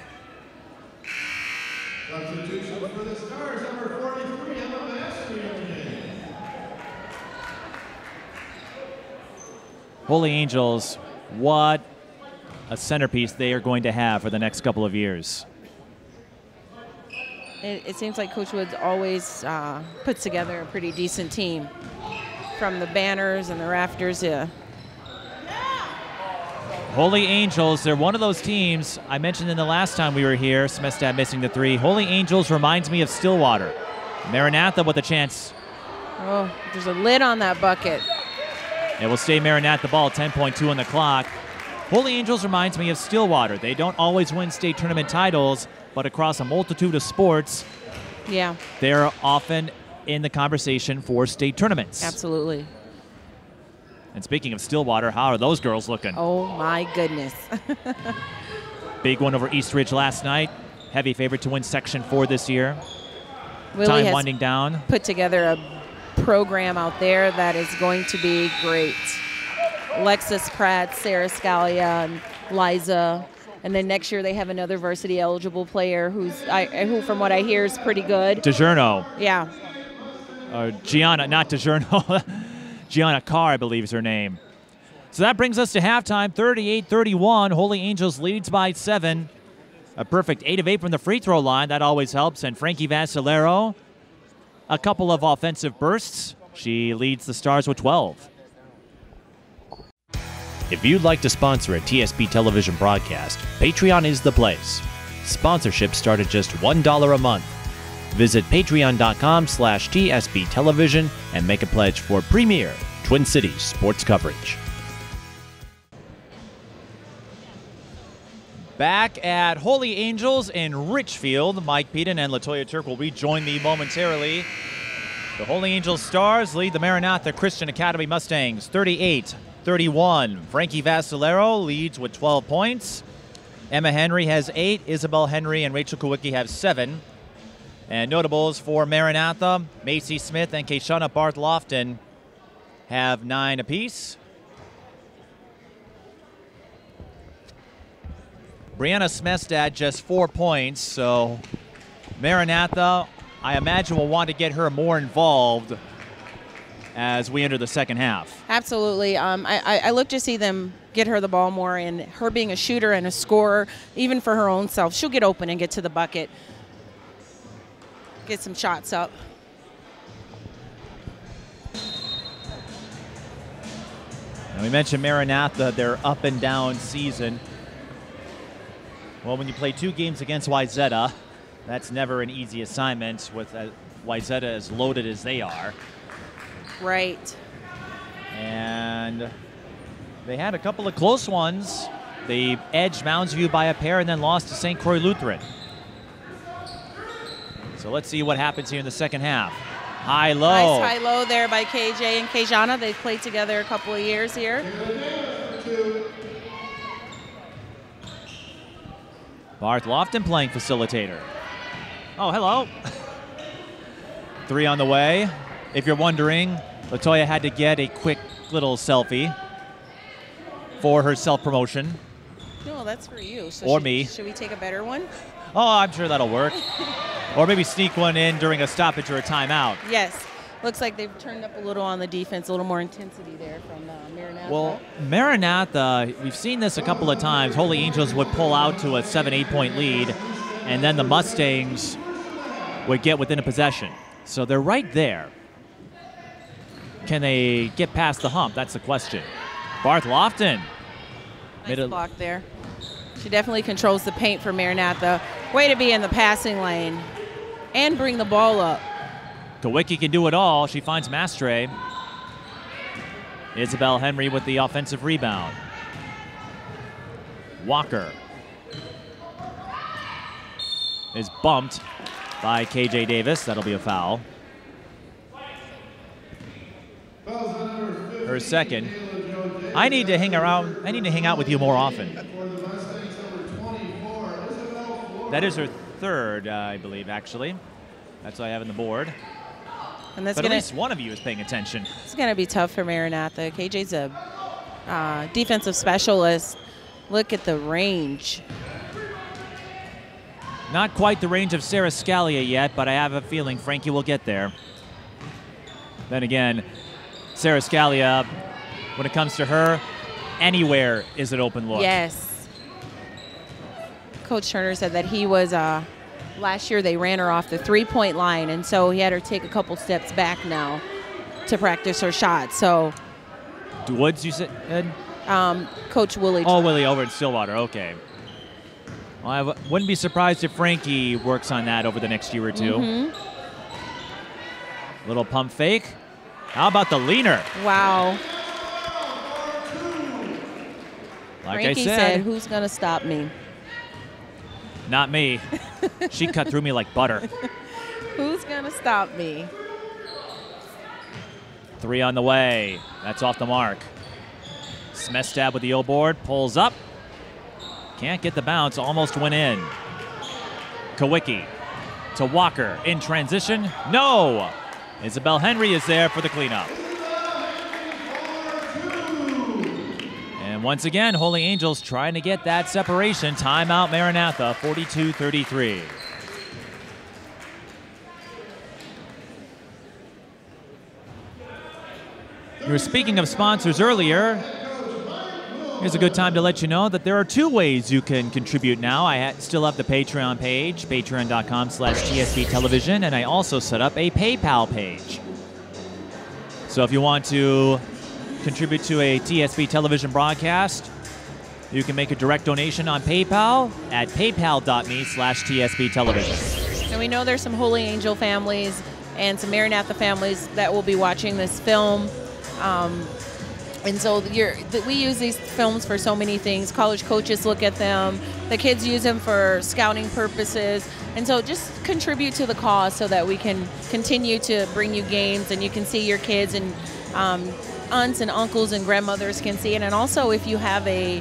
Substitutions for the Stars, number 43, Elena Eriksson Jr. Holy Angels, what a centerpiece they are going to have for the next couple of years. It seems like Coach Woods always puts together a pretty decent team. From the banners and the rafters, yeah. Holy Angels, they're one of those teams I mentioned in the last time we were here, Smestad missing the 3. Holy Angels reminds me of Stillwater. Maranatha with a chance. Oh, there's a lid on that bucket. It will stay Maranatha ball, 10.2 on the clock. Holy Angels reminds me of Stillwater. They don't always win state tournament titles, but across a multitude of sports, yeah, they're often in the conversation for state tournaments. Absolutely. And speaking of Stillwater, how are those girls looking? Oh, my goodness. Big one over East Ridge last night. Heavy favorite to win Section 4 this year. Willie Time has winding down. Put together a program out there that is going to be great. Alexis Pratt, Sarah Scalia, and Liza. And then next year they have another varsity eligible player who from what I hear is pretty good. DiGiorno. Yeah. Gianna, not DiGiorno. Gianna Carr, I believe is her name. So that brings us to halftime, 38-31. Holy Angels leads by 7. A perfect 8 of 8 from the free throw line. That always helps. And Frankie Vascellaro, a couple of offensive bursts. She leads the Stars with 12. If you'd like to sponsor a TSP television broadcast, Patreon is the place. Sponsorships start at just $1 a month. Visit patreon.com/TSP television and make a pledge for premier Twin Cities sports coverage. Back at Holy Angels in Richfield, Mike Peden and LaToya Turk will rejoin me momentarily. The Holy Angels Stars lead the Maranatha Christian Academy Mustangs 38-31. Frankie Vascellaro leads with 12 points. Emma Henry has 8. Isabel Henry and Rachel Kowicki have 7. And notables for Maranatha, Macy Smith and Keshana Barth Lofton have 9 apiece. Brianna Smestad just 4 points, so Maranatha, I imagine, will want to get her more involved as we enter the second half. Absolutely. I look to see them get her the ball more, and her being a shooter and a scorer, even for her own self, she'll get open and get to the bucket. Get some shots up. And we mentioned Maranatha, their up and down season. Well, when you play 2 games against Wayzata, that's never an easy assignment with Wayzata as loaded as they are. Right. And they had a couple of close ones. They edged Mounds View by a pair and then lost to St. Croix Lutheran. So let's see what happens here in the second half. High-low. Nice high-low there by KJ and Kejana. They've played together a couple of years here. Barth Lofton playing facilitator. Oh, hello. 3 on the way. If you're wondering, LaToya had to get a quick little selfie for her self-promotion. No, that's for you. So or me. Should we take a better one? Oh, I'm sure that'll work. Or maybe sneak one in during a stoppage or a timeout. Yes. Looks like they've turned up a little on the defense, a little more intensity there from Maranatha. Well, Maranatha, we've seen this a couple of times. Holy Angels would pull out to a 7-8 point lead, and then the Mustangs would get within a possession. So they're right there. Can they get past the hump? That's the question. Barth Lofton. Nice block there. She definitely controls the paint for Maranatha. Way to be in the passing lane and bring the ball up. Kowicki can do it all. She finds Mastre. Isabel Henry with the offensive rebound. Walker is bumped. by KJ Davis. That'll be a foul. Her second. I need to hang around. I need to hang out with you more often. That is her third, I believe, actually. That's what I have on the board. And that's but at least one of you is paying attention. It's going to be tough for Maranatha. KJ's a defensive specialist. Look at the range. Not quite the range of Sarah Scalia yet, but I have a feeling Frankie will get there. Then again, Sarah Scalia, when it comes to her, anywhere is an open look. Yes. Coach Turner said that he was, last year they ran her off the three-point line, and so he had her take a couple steps back now to practice her shot. So, Woods, you said? Coach Willie. Oh, Willie over in Stillwater, okay. Well, I wouldn't be surprised if Frankie works on that over the next year or two. Little pump fake. How about the leaner? Wow. Like Frankie I said, who's going to stop me? Not me. She cut through me like butter. Who's going to stop me? 3 on the way. That's off the mark. Smith stab with the O-board. Pulls up. Can't get the bounce. Almost went in. Kawicki to Walker in transition. No! Isabel Henry is there for the cleanup. And once again, Holy Angels trying to get that separation. Timeout Maranatha, 42-33. You were speaking of sponsors earlier. Here's a good time to let you know that there are 2 ways you can contribute now. I still have the Patreon page, patreon.com/TSB Television, and I also set up a PayPal page. So if you want to contribute to a TSB Television broadcast, you can make a direct donation on PayPal at paypal.me/TSB Television. And we know there's some Holy Angel families and some Maranatha families that will be watching this film. And so we use these films for so many things. College coaches look at them. The kids use them for scouting purposes. And so just contribute to the cause so that we can continue to bring you games and you can see your kids, and aunts and uncles and grandmothers can see it. And also if you have a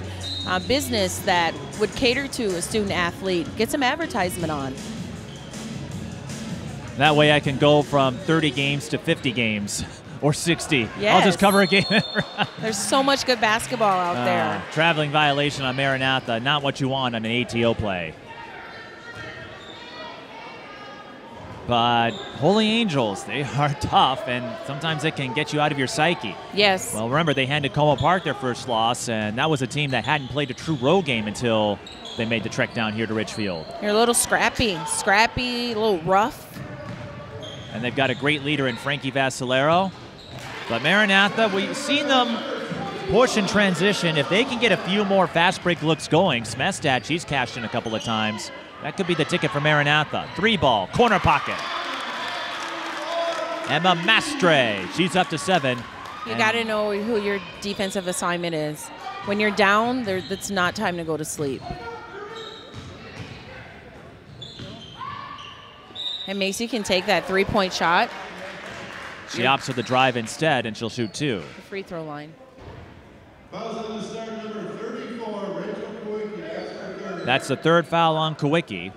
business that would cater to a student athlete, get some advertisement on. That way I can go from 30 games to 50 games. Or 60. Yes. I'll just cover a game. There's so much good basketball out there. Traveling violation on Maranatha. Not what you want on an ATO play. But Holy Angels, they are tough, and sometimes it can get you out of your psyche. Yes. Well, remember, they handed Como Park their first loss, and that was a team that hadn't played a true road game until they made the trek down here to Richfield. You're a little scrappy, a little rough. And they've got a great leader in Frankie Vascellaro. But Maranatha, we've seen them push and transition. If they can get a few more fast break looks going, Smestad, she's cashed in a couple of times. That could be the ticket for Maranatha. 3-ball, corner pocket. Emma Mastre, she's up to 7. You got to know who your defensive assignment is. When you're down, it's not time to go to sleep. And Macy can take that 3-point shot. She opts for the drive instead, and she'll shoot 2. The free throw line. That's the 3rd foul on Kawicki.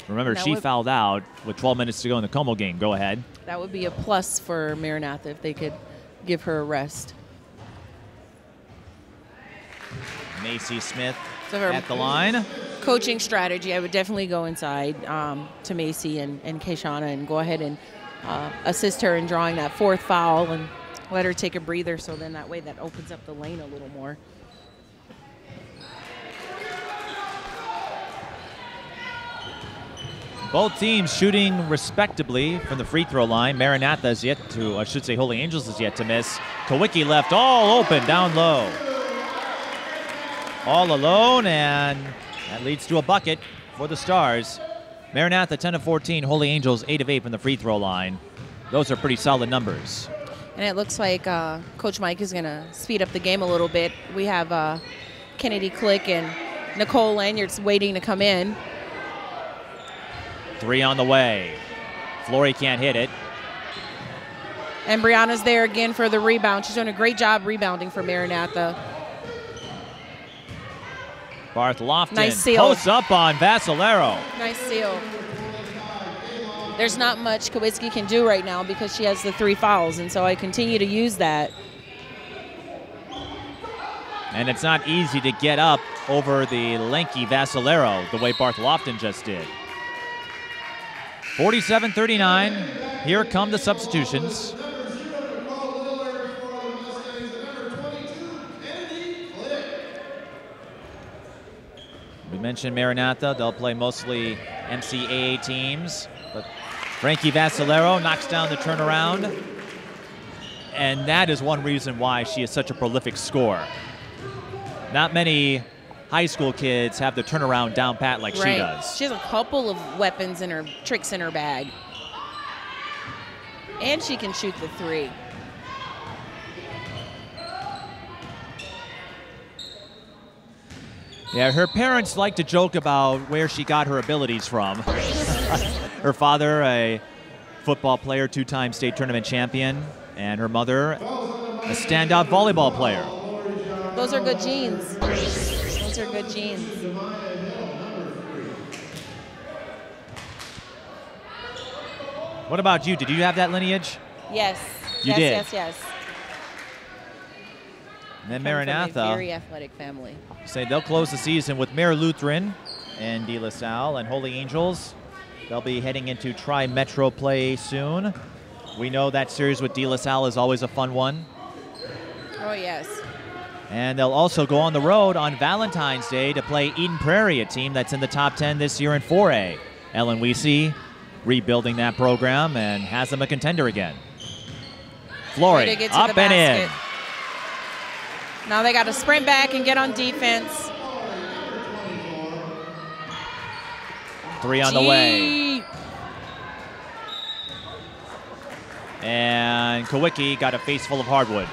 Remember, she fouled out with 12 minutes to go in the Como game. Go ahead. That would be a plus for Maranatha if they could give her a rest. Macy Smith at the line. Coaching strategy, I would definitely go inside to Macy and Keshana and go ahead and assist her in drawing that 4th foul and let her take a breather, so then that way that opens up the lane a little more. Both teams shooting respectably from the free throw line. Maranatha is yet to, I should say Holy Angels is yet to miss. Kawicki left all open down low. All alone, and that leads to a bucket for the Stars. Maranatha 10 of 14, Holy Angels 8 of 8 from the free throw line. Those are pretty solid numbers. And it looks like Coach Mike is going to speed up the game a little bit. We have Kennedy Click and Nicole Lanyard's waiting to come in. Three on the way. Flory can't hit it. And Brianna's there again for the rebound. She's doing a great job rebounding for Maranatha. Barth Lofton nice seal. Posts up on Vascellaro. Nice seal. There's not much Kowitski can do right now because she has the 3 fouls, and so I continue to use that. And it's not easy to get up over the lanky Vascellaro the way Barth Lofton just did. 47-39. Here come the substitutions. We mentioned Maranatha. They'll play mostly MCAA teams. But Frankie Vascellaro knocks down the turnaround. And that is one reason why she is such a prolific scorer. Not many high school kids have the turnaround down pat like she does. She has a couple of weapons in her, tricks in her bag. And she can shoot the 3. Yeah, her parents like to joke about where she got her abilities from. Her father, a football player, 2-time state tournament champion, and her mother, a standout volleyball player. Those are good genes. Those are good genes. What about you? Did you have that lineage? Yes. You did? Yes. And then Come Maranatha, from a very athletic family. say they'll close the season with Mare Lutheran and De La Salle and Holy Angels. They'll be heading into Tri-Metro play soon. We know that series with De La Salle is always a fun one. Oh, yes. And they'll also go on the road on Valentine's Day to play Eden Prairie, a team that's in the top 10 this year in 4A. Ellen Weesey rebuilding that program and has them a contender again. Flory up and in. Now they got to sprint back and get on defense. 3 on the way. And Kowicki got a face full of hardwood.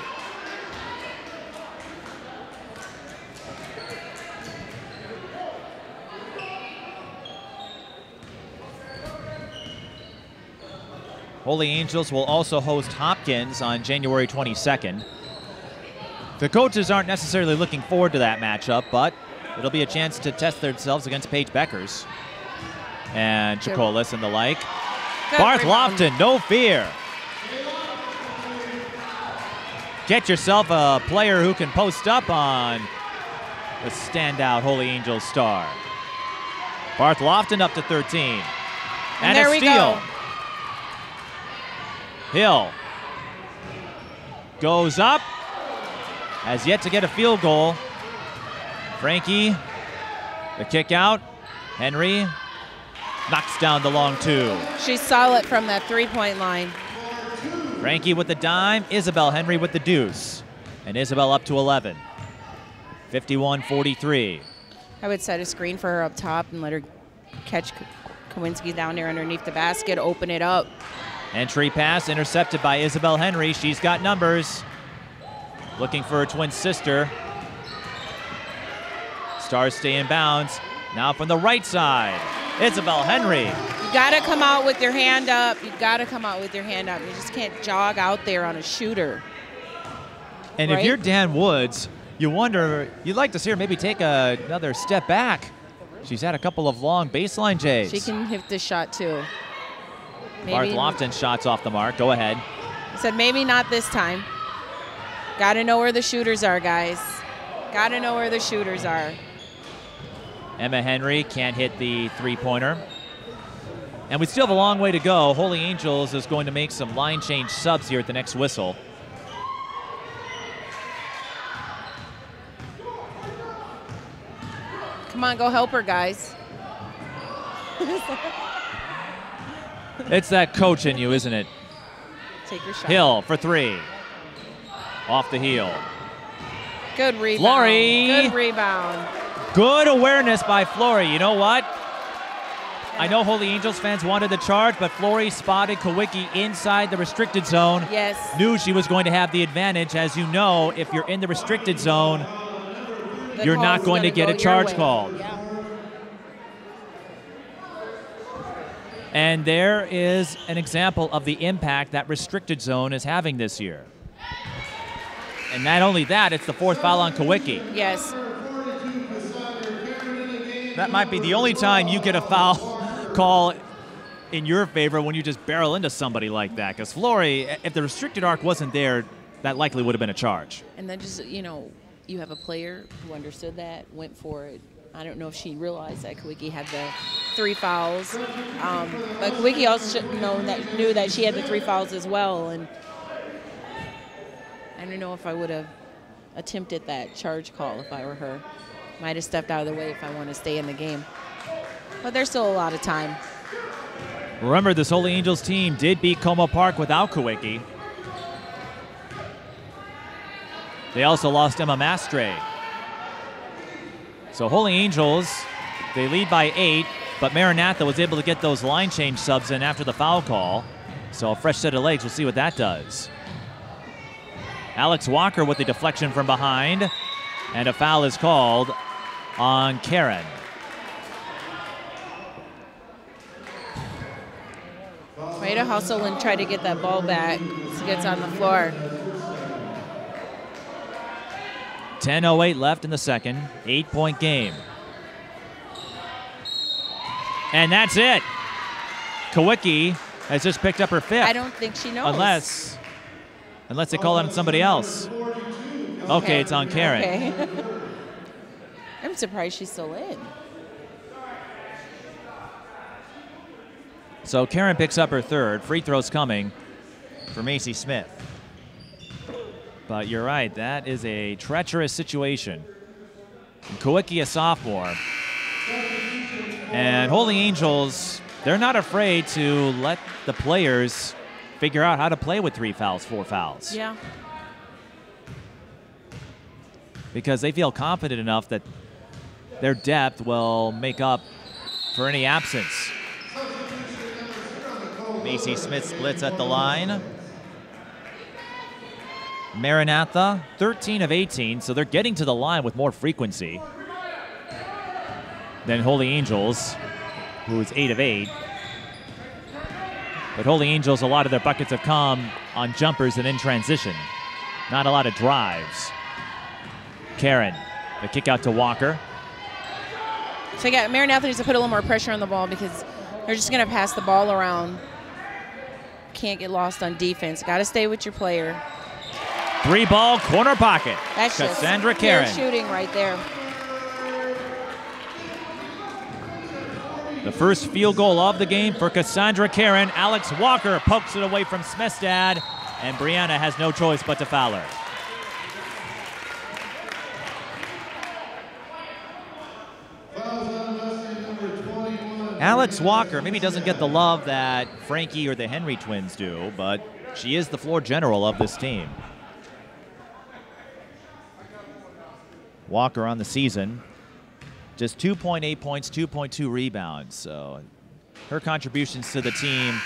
Holy Angels will also host Hopkins on January 22nd. The coaches aren't necessarily looking forward to that matchup, but it'll be a chance to test themselves against Paige Beckers and Chacolis and the like. Barth Lofton, no fear. Get yourself a player who can post up on the standout Holy Angels star. Barth Lofton up to 13. And there a we steal. go. Hill goes up, has yet to get a field goal. Frankie, the kick out. Henry knocks down the long 2. She's solid from that 3-point line. Frankie with the dime, Isabel Henry with the deuce. And Isabel up to 11. 51-43. I would set a screen for her up top and let her catch Kowinski down there underneath the basket, open it up. Entry pass intercepted by Isabel Henry. She's got numbers. Looking for her twin sister. Stars stay in bounds. Now from the right side, Isabel Henry. You got to come out with your hand up. You got to come out with your hand up. You just can't jog out there on a shooter. And if you're Dan Woods, you wonder, you'd like to see her maybe take another step back. She's had a couple of long baseline J's. She can hit this shot too. Barth Lofton shots off the mark. Go ahead. I said maybe not this time. Got to know where the shooters are, guys. Got to know where the shooters are. Emma Henry can't hit the 3-pointer. And we still have a long way to go. Holy Angels is going to make some line change subs here at the next whistle. Come on, go help her, guys. It's that coach in you, isn't it? Take your shot. Hill for 3. Off the heel. Good rebound. Flory. Good rebound. Good awareness by Flory. You know what? I know Holy Angels fans wanted the charge, but Flory spotted Kowicki inside the restricted zone. Yes. Knew she was going to have the advantage. As you know, if you're in the restricted zone, you're not going to get a charge called. Yeah. And there is an example of the impact that restricted zone is having this year. And not only that, it's the 4th foul on Kawicki. Yes. That might be the only time you get a foul call in your favor, when you just barrel into somebody like that. Because Flory, if the restricted arc wasn't there, that likely would have been a charge. And then just, you know, you have a player who understood that, went for it. I don't know if she realized that Kawicki had the 3 fouls. But Kawicki also knew that she had the 3 fouls as well. And I don't know if I would have attempted that charge call if I were her. Might have stepped out of the way if I want to stay in the game. But there's still a lot of time. Remember, this Holy Angels team did beat Como Park without Kawicki. They also lost Emma Mastre. So Holy Angels, they lead by 8, but Maranatha was able to get those line change subs in after the foul call. So a fresh set of legs, we'll see what that does. Alex Walker with the deflection from behind, and a foul is called on Karen. Way to hustle and try to get that ball back. She gets on the floor. 10:08 left in the second, 8-point game. And that's it. Kawicki has just picked up her 5th. I don't think she knows. Unless they call it on somebody else. Okay, it's on Karen. Okay. I'm surprised she's still in. So Karen picks up her 3rd. Free throws coming for Macy Smith. But you're right, that is a treacherous situation. And Kawicki, a sophomore. And Holy Angels, they're not afraid to let the players figure out how to play with 3 fouls, 4 fouls. Yeah. Because they feel confident enough that their depth will make up for any absence. Macy Smith splits at the line. Maranatha, 13 of 18, so they're getting to the line with more frequency than Holy Angels, who is 8 of 8. But Holy Angels, a lot of their buckets have come on jumpers and in transition. Not a lot of drives. Karen, the kick out to Walker. So yeah, Maranatha needs to put a little more pressure on the ball because they're just going to pass the ball around. Can't get lost on defense. Got to stay with your player. 3-ball corner pocket. That's Cassandra just Karen. shooting right there. The first field goal of the game for Cassandra Karen. Alex Walker pokes it away from Smestad, and Brianna has no choice but to foul her. Alex Walker maybe doesn't get the love that Frankie or the Henry twins do, but she is the floor general of this team. Walker on the season, just 2.8 points, 2.2 rebounds. So her contributions to the team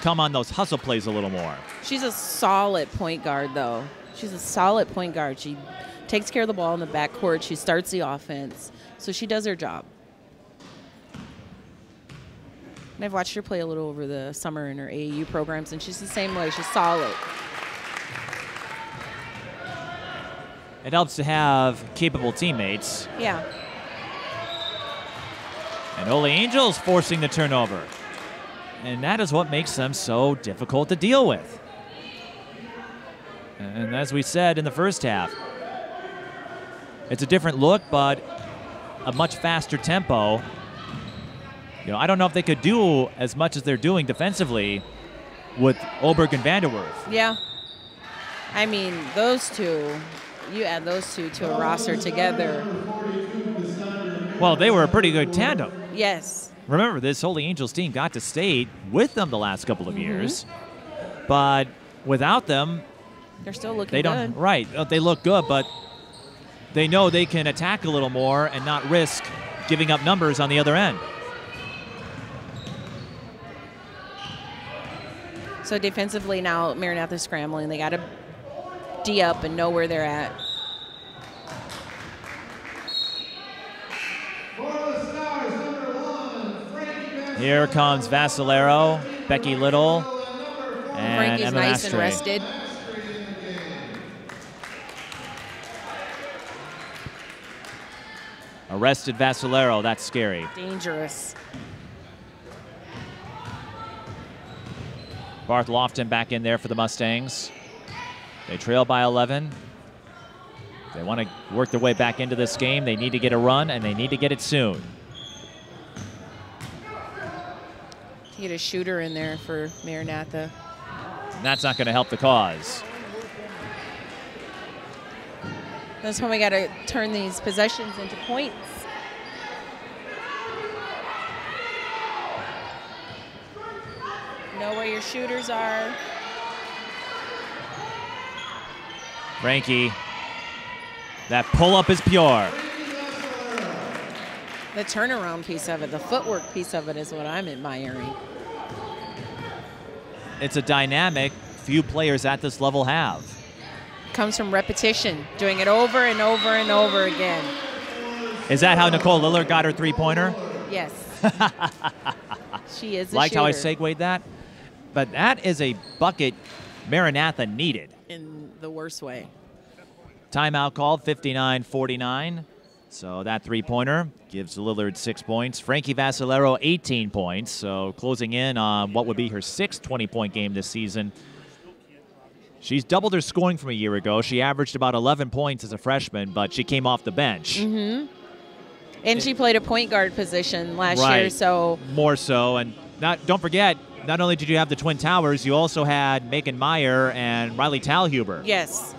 come on those hustle plays a little more. She's a solid point guard, though. She's a solid point guard. She takes care of the ball in the backcourt. She starts the offense. So she does her job. And I've watched her play a little over the summer in her AAU programs, and she's the same way. She's solid. It helps to have capable teammates. Yeah. And Holy Angels forcing the turnover. And that is what makes them so difficult to deal with. And as we said in the first half, it's a different look, but a much faster tempo. You know, I don't know if they could do as much as they're doing defensively with Oberg and Vanderwerf. Yeah. I mean, those two, you add those two to a roster together. Well, they were a pretty good tandem. Yes. Remember, this Holy Angels team got to state with them the last couple of years. But without them, they're still looking they don't, good. Right. They look good, but they know they can attack a little more and not risk giving up numbers on the other end. So defensively now, Maranatha's scrambling. They got to D up and know where they're at. Here comes Vascellaro, Becky Little, and Frankie's Emma nice and Mastre. rested. Arrested Vascellaro, that's scary. Dangerous. Barth Lofton back in there for the Mustangs. They trail by 11. They want to work their way back into this game. They need to get a run, and they need to get it soon. Get a shooter in there for Maranatha. And that's not going to help the cause. That's when we got to turn these possessions into points. Know where your shooters are. Frankie, that pull-up is pure. The turnaround piece of it, the footwork piece of it is what I'm admiring. It's a dynamic few players at this level have. Comes from repetition, doing it over and over and over again. Is that how Nicole Lillard got her three-pointer? Yes. She is a Liked shooter. how I segued that? But that is a bucket Maranatha needed. In the worst way. Timeout called, 59-49. So that three-pointer gives Lillard 6 points. Frankie Vascellaro, 18 points. So closing in on what would be her sixth 20-point game this season. She's doubled her scoring from a year ago. She averaged about 11 points as a freshman, but she came off the bench. Mm-hmm. And she played a point guard position last Right. year, so. More so. And don't forget, not only did you have the Twin Towers, you also had Megan Meyer and Riley Talhuber. Yes.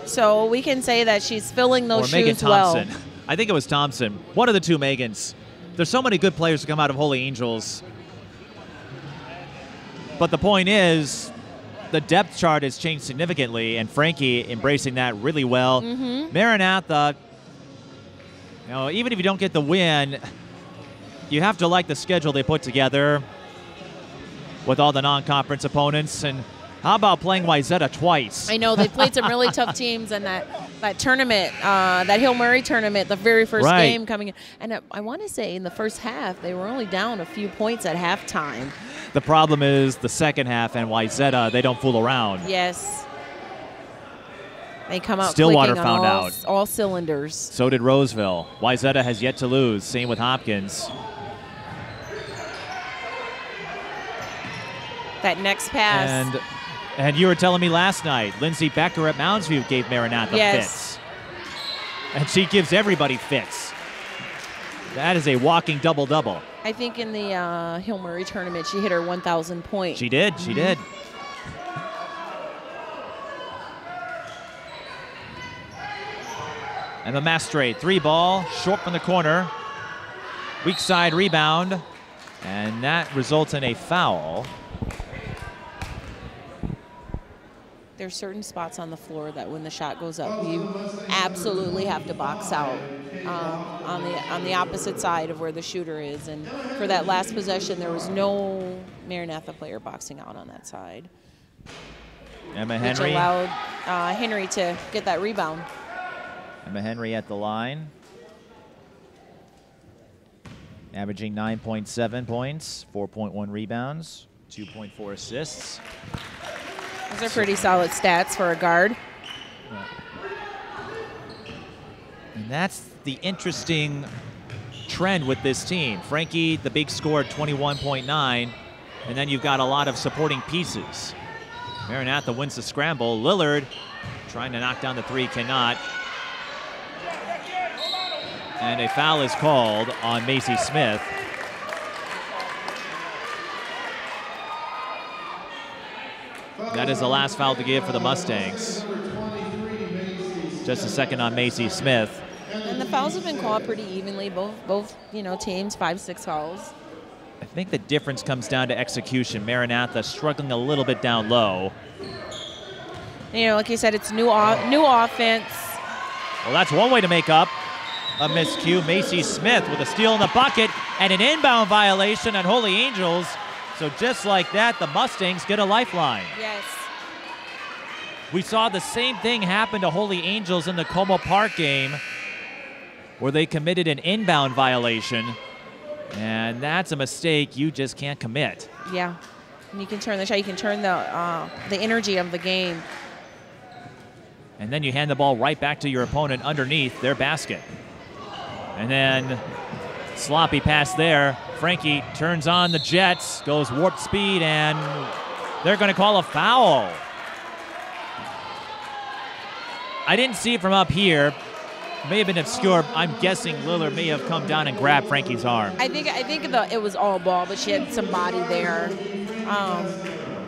So we can say that she's filling those Or shoes Megan Thompson. well. I think it was Thompson. One of the two Megans. There's so many good players who come out of Holy Angels. But the point is, the depth chart has changed significantly, and Frankie embracing that really well. Mm-hmm. Maranatha, even if you don't get the win, you have to like the schedule they put together with all the non-conference opponents. And how about playing Wayzata twice? I know they played some really tough teams in that tournament, that Hill Murray tournament, the very first Right. game coming in. And I want to say in the first half, they were only down a few points at halftime. The problem is the second half, and Wayzata, they don't fool around. Yes. They come out Stillwater clicking on found all cylinders. So did Roseville. Wayzata has yet to lose. Same with Hopkins. That next pass. And you were telling me last night, Lindsay Becker at Mounds View gave Maranatha Yes. fits. And she gives everybody fits. That is a walking double-double. I think in the Hill Murray tournament, she hit her 1,000 point. She did, she did. And the Mastre, three ball, short from the corner. Weak side rebound. And that results in a foul. There's certain spots on the floor that when the shot goes up, you absolutely have to box out on the opposite side of where the shooter is. And for that last possession, there was no Maranatha player boxing out on that side. Emma Which Henry. allowed Henry to get that rebound. Emma Henry at the line. Averaging 9.7 points, 4.1 rebounds, 2.4 assists. Those are pretty solid stats for a guard. And that's the interesting trend with this team. Frankie, the big score, 21.9, and then you've got a lot of supporting pieces. Maranatha wins the scramble. Lillard trying to knock down the three, cannot. And a foul is called on Macy Smith. That is the last foul to give for the Mustangs. Just a second on Macy Smith. And the fouls have been called pretty evenly. Both teams, 5-6 fouls. I think the difference comes down to execution. Maranatha struggling a little bit down low. Like you said, it's new offense. Well, that's one way to make up a miscue. Macy Smith with a steal in the bucket and an inbound violation on Holy Angels. So just like that, the Mustangs get a lifeline. Yes. We saw the same thing happen to Holy Angels in the Como Park game. where they committed an inbound violation. And that's a mistake you just can't commit. Yeah. And you can turn the shot. You can turn the energy of the game. And then you hand the ball right back to your opponent underneath their basket. And then sloppy pass there. Frankie turns on the jets, goes warp speed, and they're going to call a foul. I didn't see it from up here. May have been obscure. I'm guessing Lillard may have come down and grabbed Frankie's arm. I think it was all ball, but she had some body there.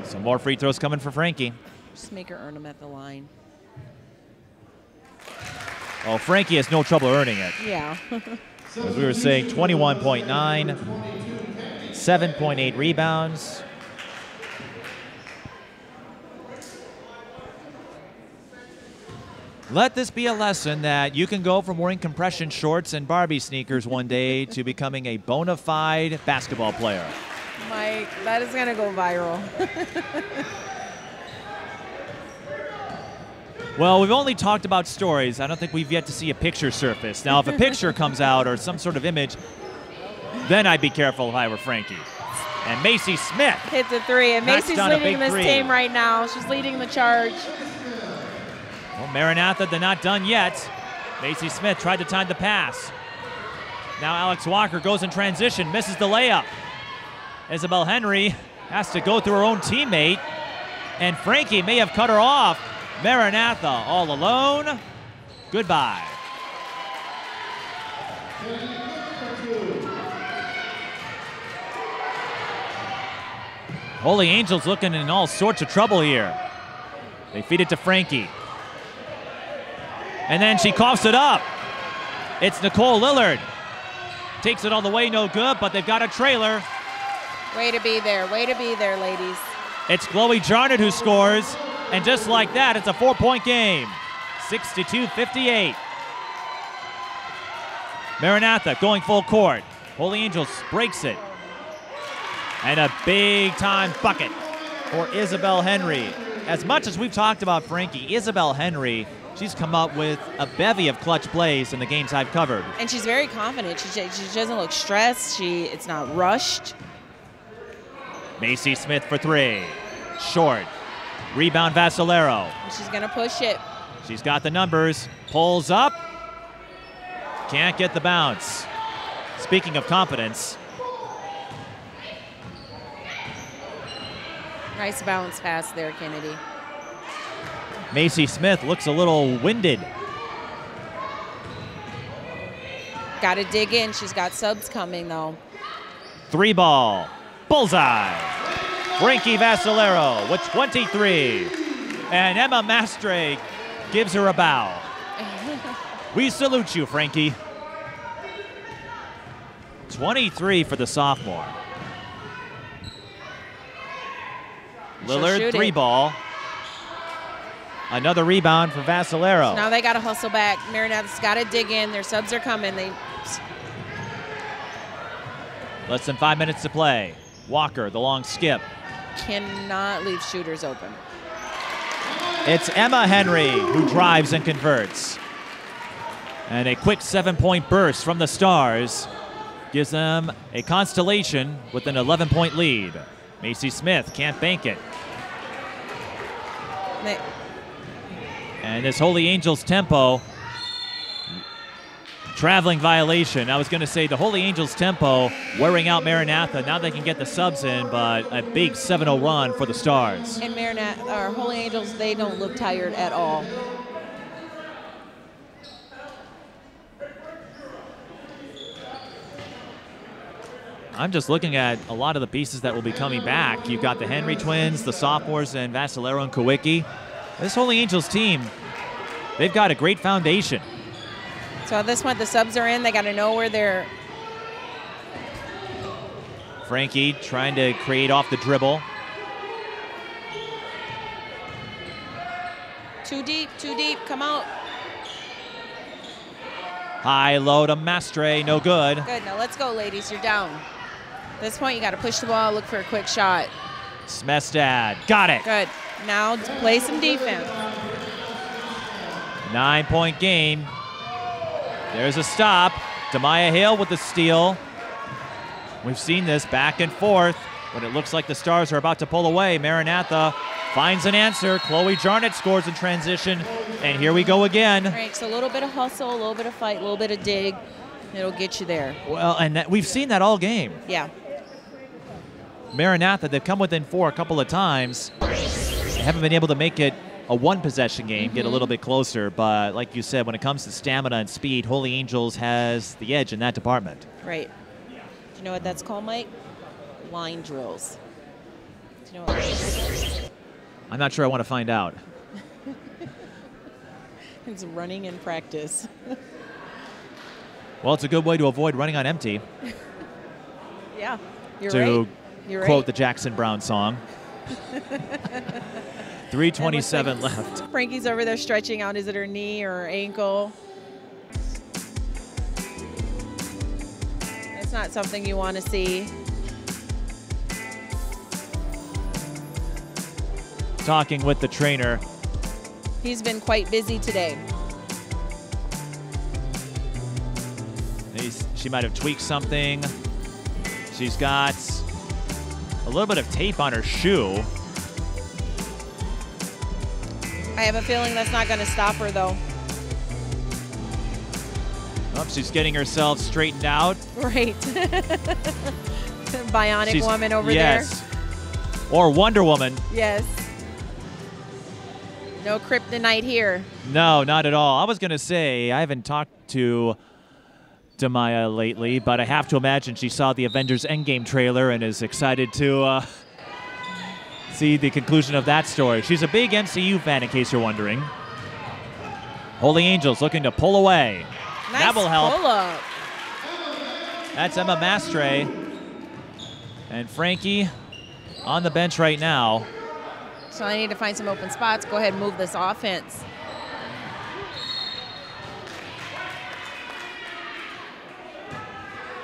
Some more free throws coming for Frankie. Just make her earn them at the line. Oh, Frankie has no trouble earning it. Yeah. As we were saying, 21.9, 7.8 rebounds. Let this be a lesson that you can go from wearing compression shorts and Barbie sneakers one day to becoming a bona fide basketball player. Mike, that is going to go viral. Well, we've only talked about stories. I don't think we've yet to see a picture surface. Now, if a picture comes out or some sort of image, then I'd be careful if I were Frankie. And Macy Smith hit the three, and Macy's leading this team right now. She's leading the charge. Well, Maranatha, they're not done yet. Macy Smith tried to time the pass. Now Alex Walker goes in transition, misses the layup. Isabel Henry has to go through her own teammate, and Frankie may have cut her off. Maranatha all alone. Goodbye. Holy Angels looking in all sorts of trouble here. They feed it to Frankie. And then she coughs it up. It's Nicole Lillard. Takes it all the way, no good, but they've got a trailer. Way to be there, ladies. It's Chloe Charnot who scores. And just like that, it's a 4-point game. 62-58. Maranatha going full court. Holy Angels breaks it. And a big-time bucket for Isabel Henry. As much as we've talked about Frankie, Isabel Henry, she's come up with a bevy of clutch plays in the games I've covered. And she's very confident. She doesn't look stressed. It's not rushed. Macy Smith for three. Short. Rebound Vascellaro. She's going to push it. She's got the numbers. Pulls up. Can't get the bounce. Speaking of confidence. Nice bounce pass there, Kennedy. Macy Smith looks a little winded. Got to dig in. She's got subs coming, though. Three ball. Bullseye. Frankie Vascellaro with 23. And Emma Mastre gives her a bow. We salute you, Frankie. 23 for the sophomore. Lillard, three ball. Another rebound for Vascellaro. So now they got to hustle back. Maranatha's got to dig in. Their subs are coming. Less than 5 minutes to play. Walker, the long skip. Cannot leave shooters open. It's Emma Henry who drives and converts. And a quick 7-point burst from the Stars gives them a constellation with an 11-point lead. Macy Smith can't bank it. And this Holy Angels tempo, traveling violation. I was going to say the Holy Angels tempo wearing out Maranatha. Now they can get the subs in, but a big 7-0 run for the Stars. And Maranatha, or Holy Angels, they don't look tired at all. I'm just looking at a lot of the pieces that will be coming back. You've got the Henry twins, the sophomores, and Vascellaro and Kowicki. This Holy Angels team, they've got a great foundation. So at this point, the subs are in. They got to know where they're. Frankie trying to create off the dribble. Too deep, come out. High low to Mastre, no good. Good, now let's go, ladies, you're down. At this point, you got to push the ball, look for a quick shot. Smestad, got it. Good, now play some defense. 9-point game. There's a stop. Demaya Hale with the steal. We've seen this back and forth when it looks like the Stars are about to pull away. Maranatha finds an answer. Chloe Charnot scores in transition, and here we go again. Right, so a little bit of hustle, a little bit of fight, a little bit of dig. It'll get you there. Well, and we've seen that all game. Yeah. Maranatha, they've come within 4 a couple of times. They haven't been able to make it a one-possession game, get a little bit closer. But like you said, when it comes to stamina and speed, Holy Angels has the edge in that department. Right. Do you know what that's called, Mike? Line drills. Do you know what that is? I'm not sure I want to find out. It's running in practice. Well, it's a good way to avoid running on empty. Yeah, you're to right. You're quote right. the Jackson Brown song. 3:27 like left. Frankie's over there stretching out. Is it her knee or her ankle? That's not something you want to see. Talking with the trainer. He's been quite busy today. She might have tweaked something. She's got a little bit of tape on her shoe. I have a feeling that's not going to stop her, though. Oh, she's getting herself straightened out. Right. Bionic woman over there. Yes. Or Wonder Woman. Yes. No kryptonite here. No, not at all. I was going to say, I haven't talked to Demaya lately, but I have to imagine she saw the Avengers Endgame trailer and is excited to see the conclusion of that story. She's a big MCU fan, in case you're wondering. Holy Angels looking to pull away. Nice that will help. Pull-up. That's Emma Mastre. And Frankie on the bench right now. So I need to find some open spots. Go ahead and move this offense.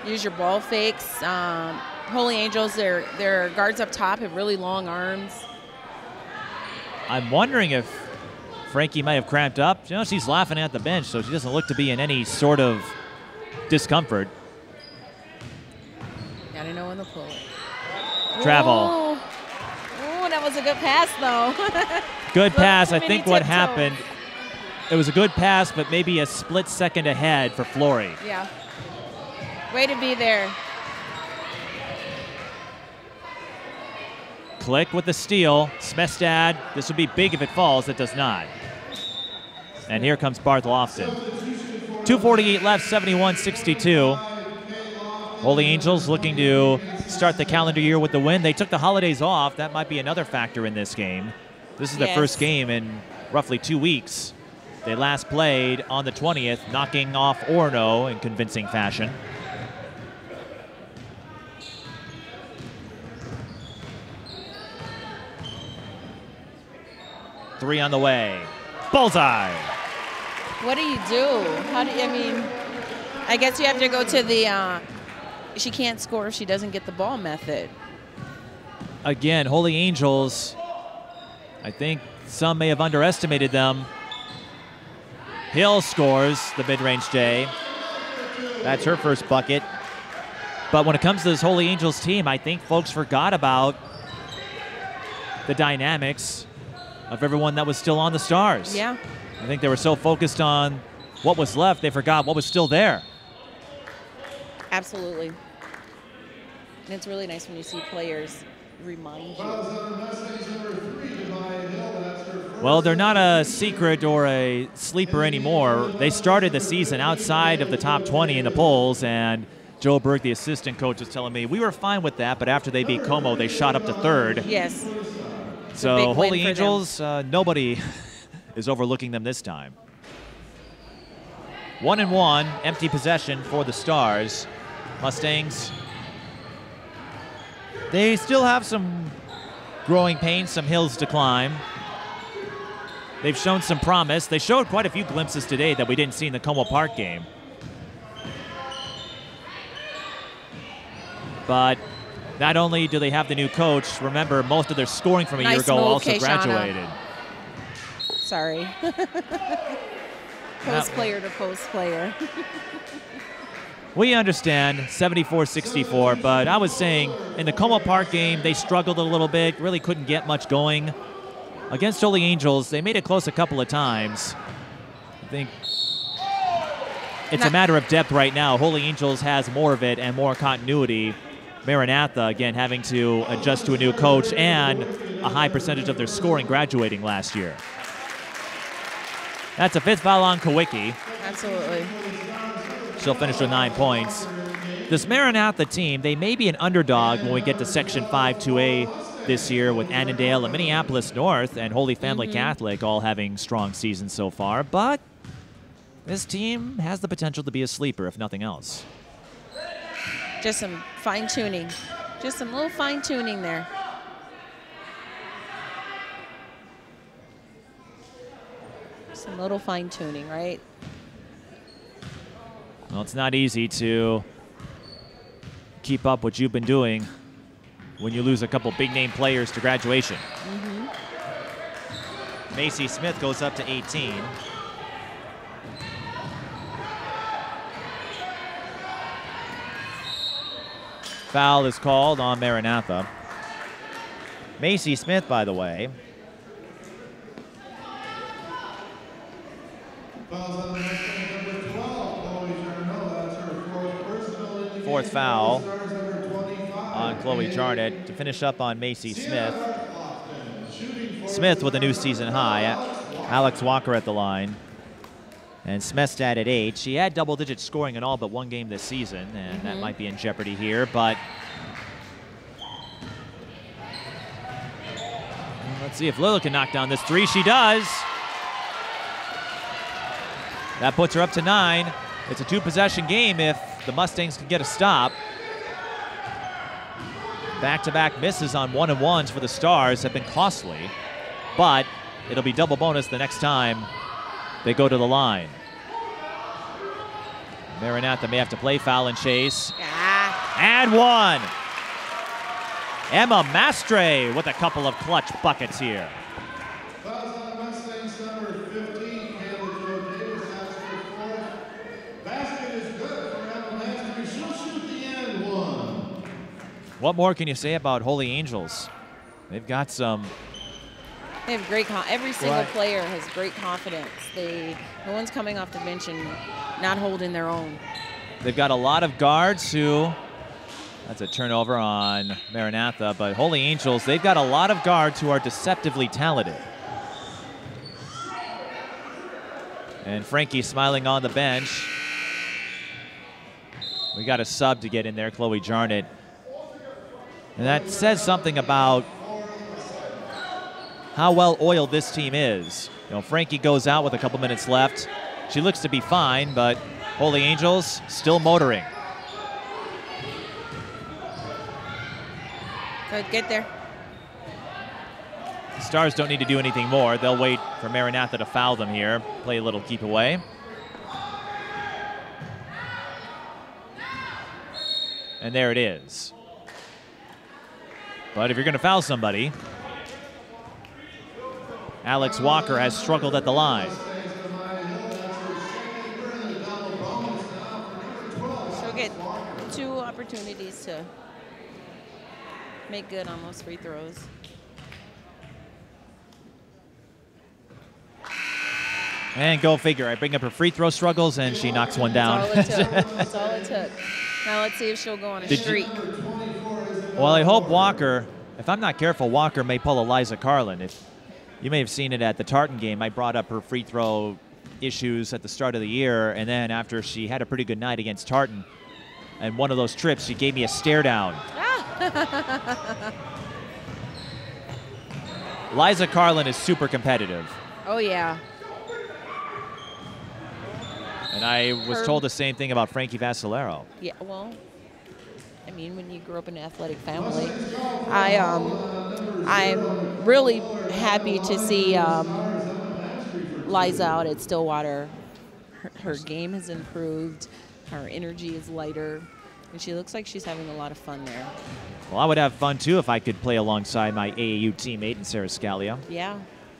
Use your ball fakes. Holy Angels, their guards up top have really long arms. I'm wondering if Frankie might have cramped up. You know, she's laughing at the bench, so she doesn't look to be in any sort of discomfort. Gotta know when to pull it. Travel. Oh, that was a good pass, though. Good pass. I think what happened, it was a good pass, but maybe a split second ahead for Flory. Yeah. Way to be there. Click with the steal. Smestad, this would be big if it falls. It does not. And here comes Barth Lofton. 2:48 left, 71-62. Holy Angels looking to start the calendar year with the win. They took the holidays off. That might be another factor in this game. This is their first game in roughly 2 weeks. They last played on the 20th, knocking off Orono in convincing fashion. Three on the way. Bullseye. What do you do? How do you, I mean, I guess you have to go to the, she can't score if she doesn't get the ball method. Again, Holy Angels, I think some may have underestimated them. Hill scores the mid-range J. That's her first bucket. But when it comes to this Holy Angels team, I think folks forgot about the dynamics of everyone that was still on the Stars. Yeah. I think they were so focused on what was left, they forgot what was still there. Absolutely. And it's really nice when you see players remind you. Well, they're not a secret or a sleeper anymore. They started the season outside of the top 20 in the polls, and Joe Berg, the assistant coach, was telling me we were fine with that, but after they beat Como, they shot up to third. Yes. So Holy Angels, nobody is overlooking them this time. 1-1, empty possession for the Stars. Mustangs, they still have some growing pains, some hills to climb. They've shown some promise. They showed quite a few glimpses today that we didn't see in the Como Park game. But not only do they have the new coach, remember most of their scoring from a year ago also graduated. Sorry. Post player to post player. We understand 74-64, but I was saying in the Como Park game, they struggled a little bit, really couldn't get much going. Against Holy Angels, they made it close a couple of times. I think it's a matter of depth right now. Holy Angels has more of it and more continuity. Maranatha, again, having to adjust to a new coach and a high percentage of their scoring graduating last year. That's a 5th foul on Kawicki. Absolutely. She'll finish with 9 points. This Maranatha team, they may be an underdog when we get to Section 5-2A this year with Annandale and Minneapolis North and Holy Family Catholic all having strong seasons so far, but this team has the potential to be a sleeper, if nothing else. Just some fine-tuning. Just some little fine-tuning there. Some little fine-tuning, right? Well, it's not easy to keep up what you've been doing when you lose a couple big-name players to graduation. Macy Smith goes up to 18. Foul is called on Maranatha. Macy Smith, by the way. Fourth foul on Chloe Charnot to finish up on Macy Smith. Smith with a new season high. Alex Walker at the line. And Smestad at 8. She had double-digit scoring in all but one game this season, and that might be in jeopardy here, but let's see if Lila can knock down this 3. She does. That puts her up to 9. It's a 2-possession game if the Mustangs can get a stop. Back-to-back misses on 1-and-1s for the Stars have been costly, but it'll be double bonus the next time they go to the line. Maranatha may have to play foul and chase. And 1. Emma Mastre with a couple of clutch buckets here. What more can you say about Holy Angels? They've got some. They have great. Every single player has great confidence. No one's coming off the bench and not holding their own. They've got a lot of guards who. That's a turnover on Maranatha, but Holy Angels, they've got a lot of guards who are deceptively talented. And Frankie smiling on the bench. We got a sub to get in there, Chloe Charnot. And that says something about how well oiled this team is. You know, Frankie goes out with a couple minutes left. She looks to be fine, but Holy Angels still motoring. Go get there. The Stars don't need to do anything more. They'll wait for Maranatha to foul them here. Play a little keep away. And there it is. But if you're going to foul somebody, Alex Walker has struggled at the line. She'll get 2 opportunities to make good on those free throws. And go figure. I bring up her free throw struggles, and she knocks one down. That's all it took. That's all it took. Now let's see if she'll go on a streak. Well, I hope Walker, if I'm not careful, Walker may pull Eliza Carlin. If you may have seen it at the Tartan game, I brought up her free throw issues at the start of the year, and then after she had a pretty good night against Tartan, and one of those trips, she gave me a stare down. Eliza Carlin is super competitive. Oh, yeah. And I was told the same thing about Frankie Vascellaro. Yeah, well, I mean, when you grew up in an athletic family, I'm really happy to see Liza out at Stillwater. Her game has improved. Her energy is lighter. And she looks like she's having a lot of fun there. Well, I would have fun, too, if I could play alongside my AAU teammate in Sarah Scalia. Yeah.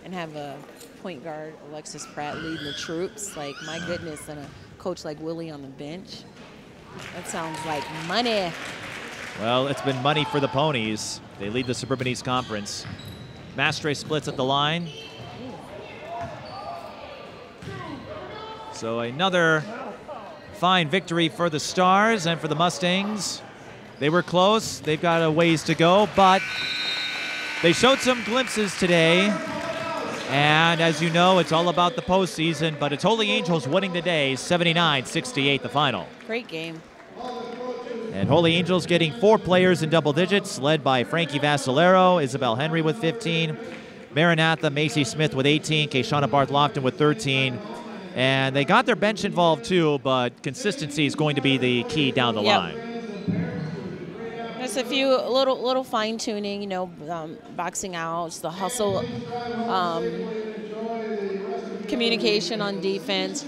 and have a point guard, Alexis Pratt, leading the troops. Like, my goodness, and a coach like Willie on the bench. That sounds like money. Well, it's been money for the Ponies. They lead the Suburban East Conference. Mastre splits at the line. So another fine victory for the Stars and for the Mustangs. They were close. They've got a ways to go, but they showed some glimpses today. And as you know, it's all about the postseason, but it's Holy Angels winning today, 79-68 the final. Great game. And Holy Angels getting 4 players in double digits, led by Frankie Vascellaro, Isabel Henry with 15, Maranatha, Macy Smith with 18, Charnot Barth-Lofton with 13. And they got their bench involved too, but consistency is going to be the key down the line. There's a few little fine tuning, you know, boxing outs, the hustle, communication on defense,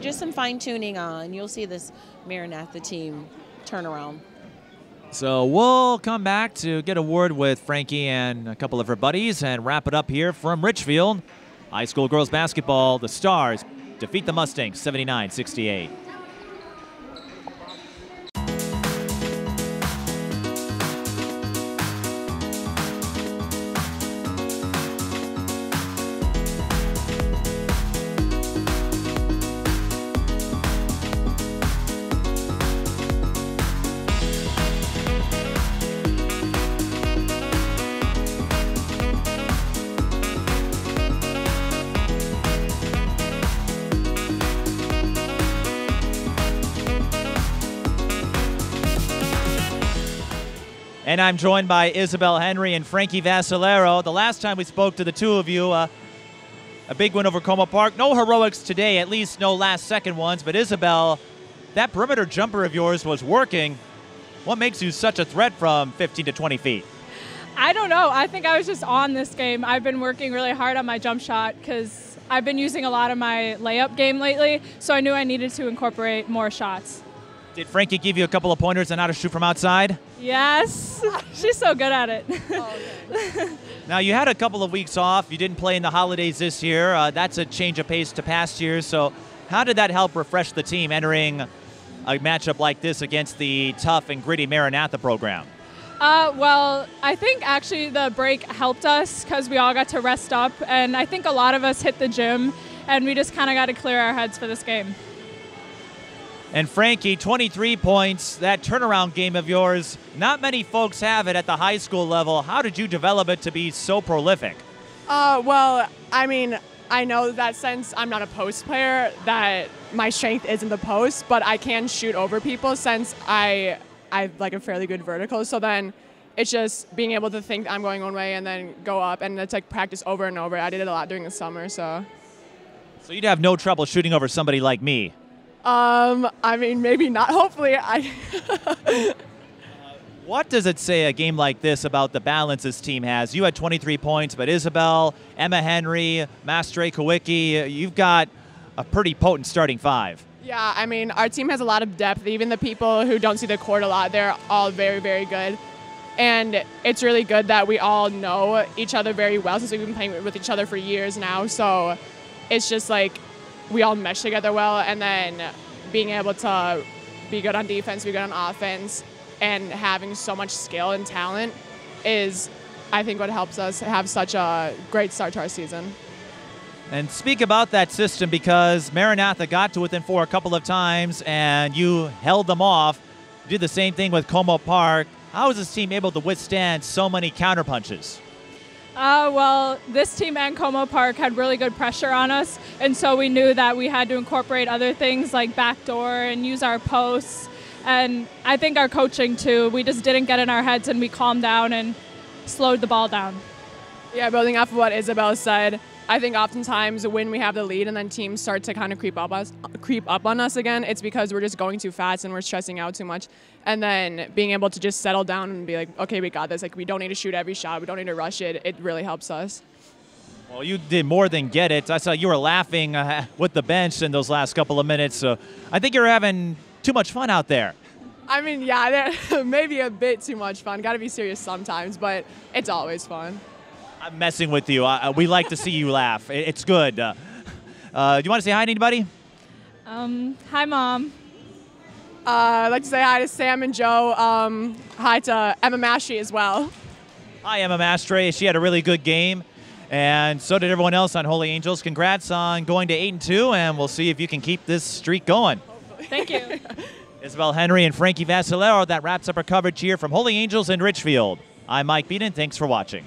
just some fine tuning on. You'll see this Maranatha team turn around. So we'll come back to get a word with Frankie and a couple of her buddies and wrap it up here from Richfield. High school girls basketball, the Stars defeat the Mustangs 79-68. And I'm joined by Isabel Henry and Frankie Vascellaro. The last time we spoke to the two of you, a big win over Como Park. No heroics today, at least no last-second ones. But Isabel, that perimeter jumper of yours was working. What makes you such a threat from 15 to 20 feet? I don't know. I think I was just on this game. I've been working really hard on my jump shot because I've been using a lot of my layup game lately, so I knew I needed to incorporate more shots. Did Frankie give you a couple of pointers on how to shoot from outside? Yes. She's so good at it. Now, you had a couple of weeks off. You didn't play in the holidays this year. That's a change of pace to past years. So how did that help refresh the team entering a matchup like this against the tough and gritty Maranatha program? Well, I think actually the break helped us because we all got to rest up. And I think a lot of us hit the gym, and we just kind of got to clear our heads for this game. And Frankie, 23 points, that turnaround game of yours, not many folks have it at the high school level. How did you develop it to be so prolific? Well, I mean, I know that since I'm not a post player, that my strength isn't the post, but I can shoot over people since I like a fairly good vertical. So then it's just being able to think I'm going one way and then go up, and it's like practice over and over. I did it a lot during the summer, so. So you'd have no trouble shooting over somebody like me? I mean, maybe not. Hopefully, What does it say a game like this about the balance this team has? You had 23 points, but Isabel, Emma Henry, Mastre Kowicki, you've got a pretty potent starting five. Yeah, I mean, our team has a lot of depth. Even the people who don't see the court a lot, they're all very, very good. And it's really good that we all know each other very well since we've been playing with each other for years now. So it's just like, we all mesh together well, and then being able to be good on defense, be good on offense, and having so much skill and talent is, I think, what helps us have such a great start to our season. And speak about that system, because Maranatha got to within 4 a couple of times, and you held them off. You did the same thing with Como Park. How is this team able to withstand so many counterpunches? Well, this team and Como Park had really good pressure on us, and so we knew that we had to incorporate other things like backdoor and use our posts. And I think our coaching, too, we just didn't get in our heads, and we calmed down and slowed the ball down. Yeah, building off of what Isabel said, I think oftentimes when we have the lead and then teams start to kind of creep up on us again, it's because we're just going too fast and we're stressing out too much. And then being able to just settle down and be like, okay, we got this. Like, we don't need to shoot every shot. We don't need to rush it. It really helps us. Well, you did more than get it. I saw you were laughing with the bench in those last couple of minutes. So I think you're having too much fun out there. I mean, yeah, maybe a bit too much fun. Got to be serious sometimes, but it's always fun. I'm messing with you. We like to see you laugh. It's good. Do you want to say hi to anybody? Hi, Mom. I'd like to say hi to Sam and Joe. Hi to Emma Mastry as well. Hi, Emma Mastry. She had a really good game, and so did everyone else on Holy Angels. Congrats on going to 8-2, and we'll see if you can keep this streak going. Thank you. Isabel Henry and Frankie Vascellaro, that wraps up our coverage here from Holy Angels in Richfield. I'm Mike Peden. Thanks for watching.